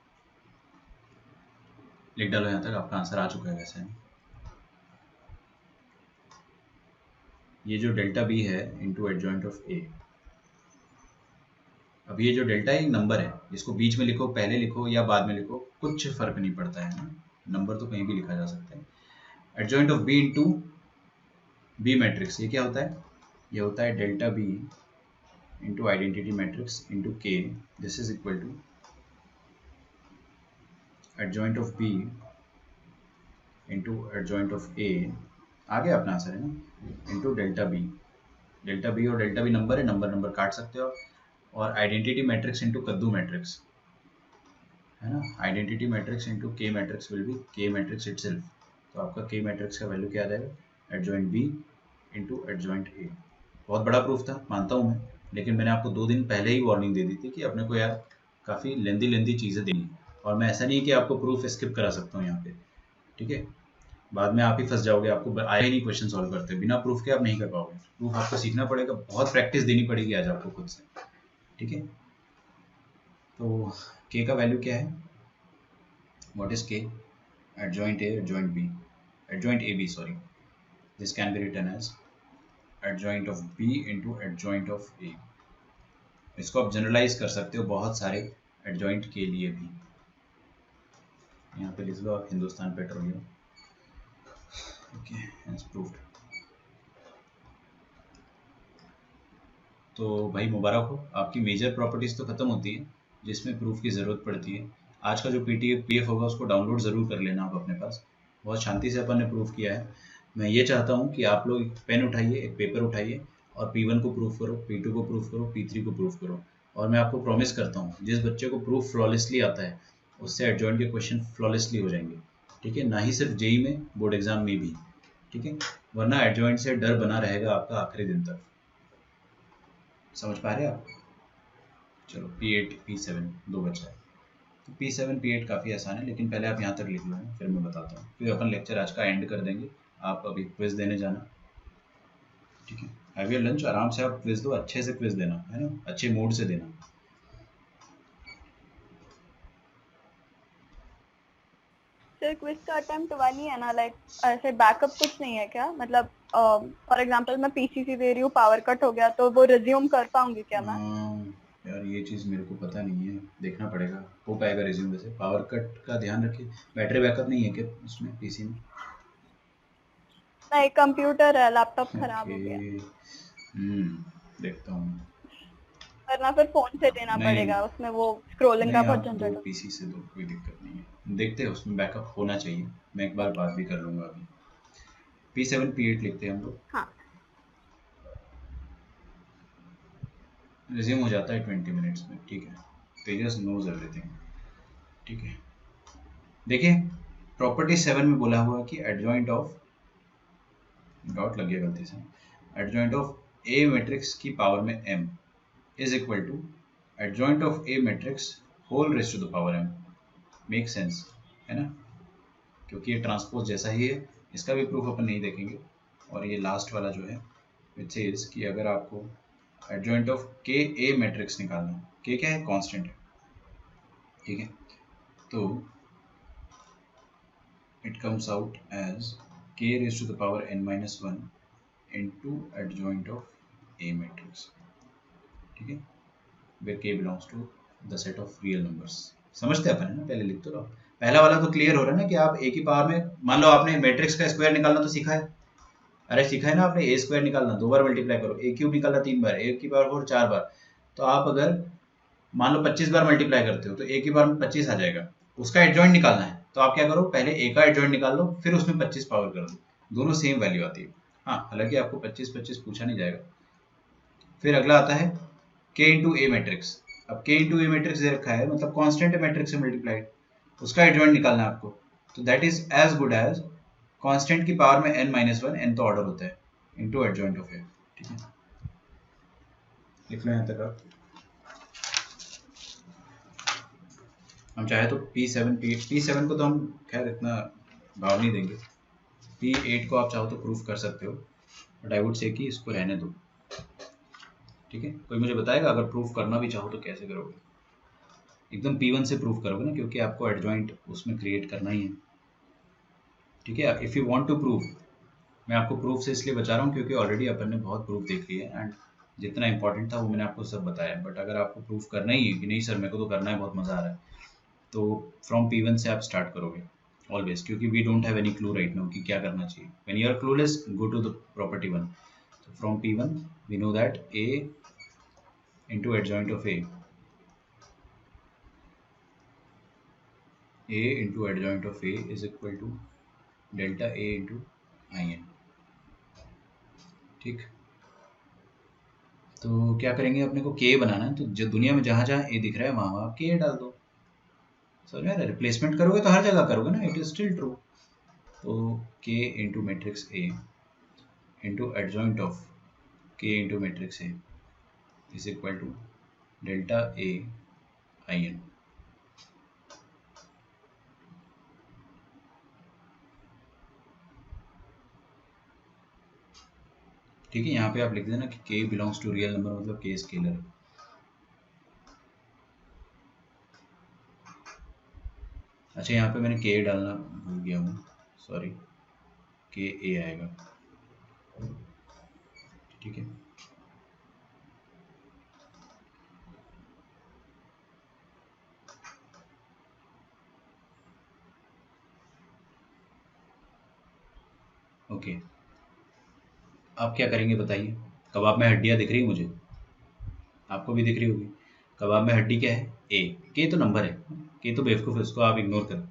लिख डालो यहाँ तक, आपका आंसर आ चुका है वैसे। ये जो डेल्टा बी है इंटू एडजॉइंट ऑफ ए। अब ये जो डेल्टा एक नंबर है, इसको बीच में लिखो, पहले लिखो या बाद में लिखो, कुछ फर्क नहीं पड़ता है ना, नंबर तो कहीं भी लिखा जा सकता है। Adjoint of B into B matrix, ये क्या होता है, ये होता है delta B into identity matrix into K, this is equal to adjoint of B into adjoint of A, आ गया अपना आंसर है ना, into delta B. Delta B और डेल्टा बी नंबर है, नंबर नंबर काट सकते हो, और आइडेंटिटी मैट्रिक्स इंटू कद्दू मैट्रिक्स, है ना, identity matrix into K matrix will B के मैट्रिक्स इटसेल्फ। तो आपका के मैट्रिक्स का वैल्यू क्या आ जाएगा, adjoint B into adjoint A. बहुत बड़ा प्रूफ था मानता हूँ मैं, लेकिन मैंने आपको 2 दिन पहले ही वार्निंग दे दी थी कि अपने को यार काफ़ी लेंदी चीज़ें देनी है, और मैं ऐसा नहीं कि आपको प्रूफ स्किप करा सकता हूँ यहाँ पे, ठीक है? बाद में आप ही फंस जाओगे, आपको आया ही नहीं क्वेश्चन सॉल्व करते, बिना प्रूफ के आप नहीं कर पाओगे। प्रूफ आपको सीखना पड़ेगा, बहुत प्रैक्टिस देनी पड़ेगी आज आपको खुद से, ठीक है? तो के का वैल्यू क्या है, what is K, adjoint A adjoint B, adjoint A B sorry, this can be written as adjoint of B into adjoint of A. इसको आप जनरलाइज कर सकते हो बहुत सारे एडजॉइंट के लिए भी। यहाँ पे लिख लो आप Hindustan Petroleum, okay as proved. तो भाई मुबारक हो, आपकी मेजर प्रॉपर्टीज तो खत्म होती है जिसमें प्रूफ की ज़रूरत पड़ती है। आज का जो पीडीएफ होगा उसको डाउनलोड ज़रूर कर लेना आप अपने पास, बहुत शांति से अपन ने प्रूफ किया है। मैं ये चाहता हूँ कि आप लोग एक पेन उठाइए, एक पेपर उठाइए, और P1 को प्रूफ करो, P2 को प्रूफ करो, P3 को प्रूफ करो। और मैं आपको प्रॉमिस करता हूँ जिस बच्चे को प्रूफ फ्लॉलेसली आता है उससे एडजॉइंट के क्वेश्चन फ्लॉलेसली हो जाएंगे, ठीक है, ना ही सिर्फ जेई में, बोर्ड एग्जाम में भी, ठीक है, वरना एडजॉइंट से डर बना रहेगा आपका आखिरी दिन तक। समझ पा रहे हैं आप? चलो P8 P7 दो बचा है, तो P7 P8 काफ़ी आसान है, लेकिन पहले आप यहाँ तक लिख लो, फिर मैं बताता हूँ, फिर अपन लेक्चर आज का एंड कर देंगे। आप अभी क्विज देने जाना, ठीक है, हैव योर लंच, आराम से आप क्विज दो, अच्छे से क्विज देना है ना, अच्छे मूड से देना। सर क्विज का अटेम्प्ट 1 ही है ना, लाइक ऐसे बैकअप कुछ नहीं है क्या? मतलब फॉर एग्जांपल मैं पीसीसी दे रही हूँ, पावर कट हो गया तो वो रिज्यूम कर पाऊंगी क्या मैं? यार ये चीज़ मेरे को पता नहीं है, देखना पड़ेगा, हो पाएगा रिज्यूम वैसे। पावर कट का ध्यान रखिए, बैटरी बैकअप नहीं है क्या उसमें पीसी में? नहीं, कंप्यूटर है, लैपटॉप खराब हो गया, देखता हूँ, वरना फिर फोन से देना पड़ेगा, उसमें वो स्क्रॉलिंग का बहुत झंझट है। पीसी से दो, कोई दिक्कत नहीं है, देखते हैं, उसमें बैकअप होना चाहिए, मैं एक बार बात भी कर लूँगा। अभी P7 P8 लिखते हैं हम लोग। हाँ रिज्यूम हो जाता है 20 मिनट्स में, ठीक है, तेजस नोज एवरीथिंग, ठीक है। देखिए प्रॉपर्टी 7 में बोला हुआ कि एडजॉइंट ऑफ, डॉट लग गया गलती से, एडजॉइंट ऑफ ए मैट्रिक्स की पावर में m is equal to adjoint of A matrix whole raise to the power m। Make sense है ना, क्योंकि ये ट्रांसपोज जैसा ही है, इसका भी प्रूफ अपन नहीं देखेंगे। और ये लास्ट वाला जो है विच इज कि अगर आपको adjoint of K A matrix निकालना है, के क्या है, कांस्टेंट है, ठीक है, तो it comes out as k raised to the power n minus 1 into adjoint of A matrix, ठीक है, where k belongs to the set of real numbers। समझते अपन है ना, पहले लिख तो रहा हूँ, पहला वाला तो क्लियर हो रहा है ना कि आप a की पावर में, मान लो आपने मैट्रिक्स का स्क्वायर निकालना तो सीखा है, अरे सीखा है ना आपने, a स्क्वायर निकालना 2 बार मल्टीप्लाई करो, a क्यूब निकालना 3 बार, a की पावर 4 4 बार, तो आप अगर मान लो 25 बार मल्टीप्लाई करते हो तो a की पावर में 25 आ जाएगा, उसका एडजॉइंट निकालना है, तो आप क्या करो, पहले a का एडजॉइंट निकाल लो, फिर उसमें 25 पावर कर दो, दोनों सेम वैल्यू आती है। हाँ, हालांकि आपको 25-25 पूछा नहीं जाएगा। फिर अगला आता है k इंटू ए मैट्रिक्स। अब k इंटू ए मैट्रिक्स दे रखा है, मतलब कांस्टेंट है मैट्रिक्स से मल्टीप्लाइड, उसका एडजॉइंट निकालना है आपको, तो that is as good as constant की पावर में n माइनस 1, n तो ऑर्डर होता है, इंटू एडजॉइंट ऑफ ए, ठीक है, लिख लो यहाँ तक आप। हम चाहे तो P7 को तो हम खैर इतना भाव नहीं देंगे, P8 को आप चाहो तो प्रूफ कर सकते हो, बट आई वुड से कि इसको रहने दो, ठीक है। कोई मुझे बताएगा अगर प्रूफ करना भी चाहो तो कैसे करोगे? एकदम P1 से प्रूफ करोगे ना, क्योंकि आपको एडजॉइंट उसमें क्रिएट करना ही है, ठीक है। If you want to proof, मैं आपको प्रूफ से इसलिए बचा रहा हूँ क्योंकि ऑलरेडी अपन ने बहुत प्रूफ देख लिया है, एंड जितना इंपॉर्टेंट था वो मैंने आपको सब बताया। बट अगर आपको प्रूफ करना ही है कि नहीं सर मेरे को तो करना है, बहुत मज़ा आ रहा है, तो फ्रॉम P1 से आप स्टार्ट करोगे ऑलवेज, क्योंकि we don't have any clue right now कि क्या करना चाहिए। When you are clueless, go to the property 1। तो from P1 we know that a into adjoint of a into adjoint of a is equal to delta a into in, ठीक। तो क्या करेंगे, अपने को k बनाना है, तो जो दुनिया में जहाँ जहाँ a दिख रहा है वहाँ वहाँ k डाल दो, समझ में आ रहा है? रिप्लेसमेंट करोगे तो हर जगह करोगे ना, इट इज स्टिल ट्रू। तो k into matrix a into adjoint of k into matrix a is equal to delta a in, ठीक है। यहाँ पे आप लिख देना कि k belongs to real number, मतलब k स्केलर है। अच्छा, यहाँ पे मैंने k डालना भूल गया हूँ, सॉरी, k a आएगा, ठीक है। ओके, आप क्या करेंगे बताइए? कबाब में हड्डियाँ दिख रही है मुझे, आपको भी दिख रही होगी। कबाब में हड्डी क्या है? ए, के तो नंबर है, के तो बेवकूफ़ है, उसको आप इग्नोर करें।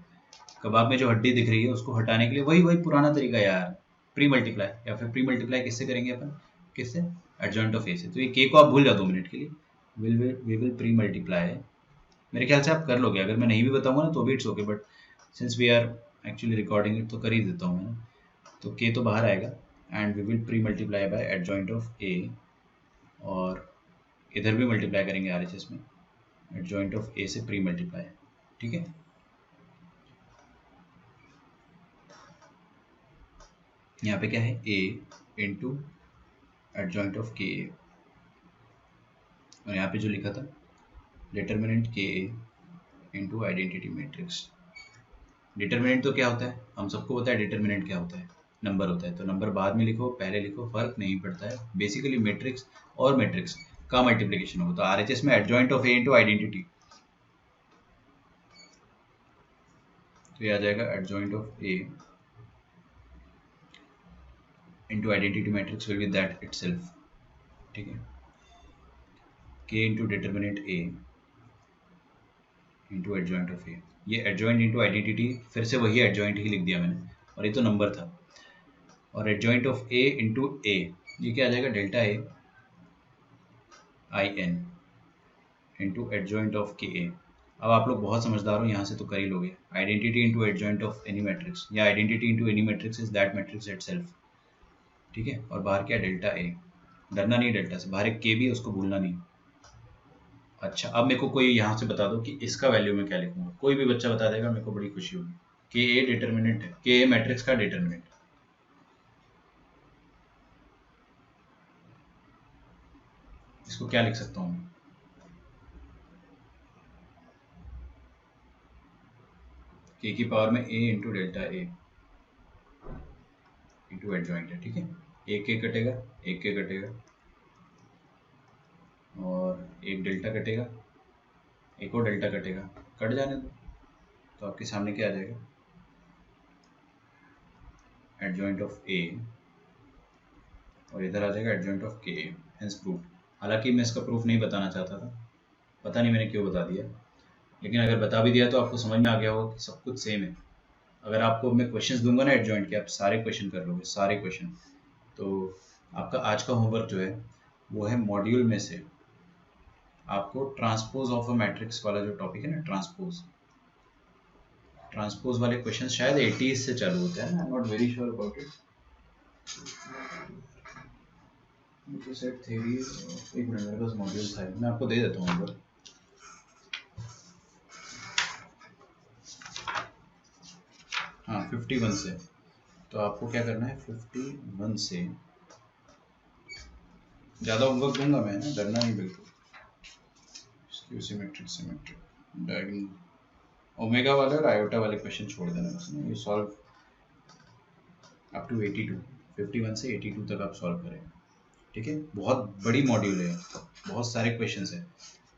कबाब में जो हड्डी दिख रही है उसको हटाने के लिए वही पुराना तरीका यार, प्री मल्टीप्लाई, या फिर प्री मल्टीप्लाई किससे करेंगे अपन, किससे, एडजॉइंट ऑफ ए से। तो ये के को आप भूल जाओ 2 मिनट के लिए, वी विल प्री मल्टीप्लाई। मेरे ख्याल से आप कर लोगे, अगर मैं नहीं भी बताऊंगा ना तो भी it's okay, but since we are actually recording it तो कर ही देता हूँ मैं। तो के तो बाहर आएगा and we will pre multiply by adjoint of A, और इधर भी मल्टीप्लाई करेंगे RHS में, एडजॉइंट ऑफ ए से प्री मल्टीप्लाई। ठीक है, यहाँ पे क्या है a इंटू एडजॉइंट ऑफ के, और यहाँ पे जो लिखा था डिटर्मिनेंट के इंटू आइडेंटिटी मैट्रिक्स। डिटर्मिनेंट तो क्या होता है, हम सबको पता है डिटर्मिनेंट क्या होता है, नंबर होता है। तो नंबर बाद में लिखो, पहले लिखो, फर्क नहीं पड़ता है। बेसिकली मैट्रिक्स और मैट्रिक्स का मल्टीप्लिकेशन होगा। तो RHS में adjoint of A into identity, तो ये आ जाएगा adjoint of A into identity matrix will be that itself. ठीक है, K into determinant A into adjoint of ए। ये एडजॉइंट इंटू आइडेंटिटी, फिर से वही एडजॉइंट ही लिख दिया मैंने, और ये तो नंबर था। और adjoint of A into A, ये क्या आ जाएगा, delta A I N into adjoint of K A. अब आप लोग बहुत समझदार हो, यहाँ से तो कर ही लोगे। Identity into adjoint of any matrix, या identity into any matrix is that matrix itself. ठीक है, और बाहर क्या, डेल्टा ए। डरना नहीं डेल्टा से, बाहर एक के भी है, उसको भूलना नहीं। अच्छा, अब मेरे को कोई यहाँ से बता दो कि इसका वैल्यू मैं क्या लिखूंगा। कोई भी बच्चा बता देगा, मेरे को बड़ी खुशी होगी। के ए डिटर्मिनेंट है, के ए मैट्रिक्स का डिटर्मिनेंट। इसको क्या लिख सकता हूँ मैं, के की पावर में ए into delta A into adjoint है। ठीक है, एक के कटेगा, एक के कटेगा, और एक डेल्टा कटेगा, एक और डेल्टा कटेगा, कट जाने दो। तो आपके सामने क्या आ जाएगा, एडजॉइंट ऑफ ए, और इधर आ जाएगा एडजॉइंट ऑफ के, हेंस प्रूफ। हालांकि मैं इसका प्रूफ नहीं बताना चाहता था, पता नहीं मैंने क्यों बता दिया, लेकिन अगर बता भी दिया तो आपको समझ में आ गया होगा कि सब कुछ सेम है। अगर आपको मैं क्वेश्चंस दूंगा ना एडजॉइंट के, आप सारे क्वेश्चन कर लोगे, सारे क्वेश्चन। तो आपका आज का होमवर्क जो है वो है मॉड्यूल में से आपको ट्रांसपोज ऑफ अ मैट्रिक्स वाला जो टॉपिक है ना, ट्रांसपोज वाले क्वेश्चन शायद 80s से चालू होते हैं ना, I am not very sure about it. मुझे सेट थ्योरी, एक मिनट, मेरे पास मॉड्यूल था, मैं आपको दे देता हूँ होमवर्क। हाँ, 51 से। तो आपको क्या करना है, 51 से, ज़्यादा होमवर्क दूंगा मैं ना, डरना नहीं बिल्कुल। सिमेट्रिक डायगोनल, ओमेगा वाले और आयोटा वाले क्वेश्चन छोड़ देना बस ना। ये सॉल्व अप टू 82, 51 से 82 तक आप सॉल्व करें। ठीक है, बहुत बड़ी मॉड्यूल है, बहुत सारे क्वेश्चंस हैं,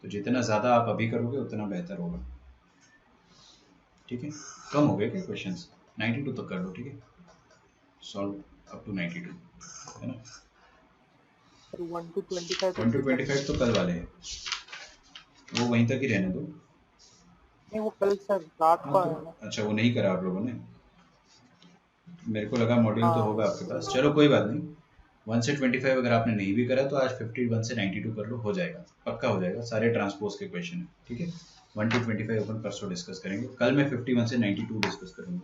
तो जितना ज़्यादा आप अभी करोगे उतना बेहतर होगा। ठीक है, कम हो गए क्या क्वेश्चंस, 92 तक कर लो। ठीक है, सॉल्व अप टू 92, है ना। 1 to 25 1 to 25 तो कल वाले हैं, वो वहीं तक ही रहने दो। नहीं, वो कल सर रात को आया ना। अच्छा, वो नहीं करा आप लोगों ने, मेरे को लगा मॉड्यूल तो हाँ। होगा आपके पास। चलो कोई बात नहीं, 1 से 25 अगर आपने नहीं भी करा तो आज 51 से 92 कर लो, हो जाएगा, पक्का हो जाएगा। सारे ट्रांसपोज के क्वेश्चन है। ठीक है, 1 to 25 अपन परसों डिस्कस करेंगे, कल मैं 51 से 92 डिस्कस करूंगा।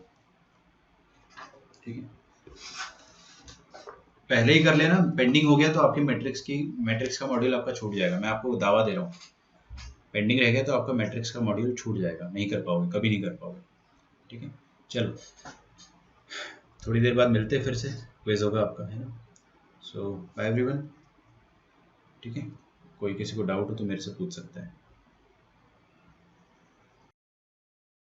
ठीक है, पहले ही कर लेना, पेंडिंग हो गया तो आपके मैट्रिक्स का मॉड्यूल आपका छूट जाएगा। मैं आपको दावा दे रहा हूँ, पेंडिंग रह गया तो आपका मैट्रिक्स का मॉड्यूल छूट जाएगा, नहीं कर पाओगे, कभी नहीं कर पाओगे। ठीक है, चलो थोड़ी देर बाद मिलते हैं, फिर से क्विज होगा आपका, है ना। सो बाय एवरीवन। ठीक है, कोई किसी को डाउट हो तो मेरे से पूछ सकता है।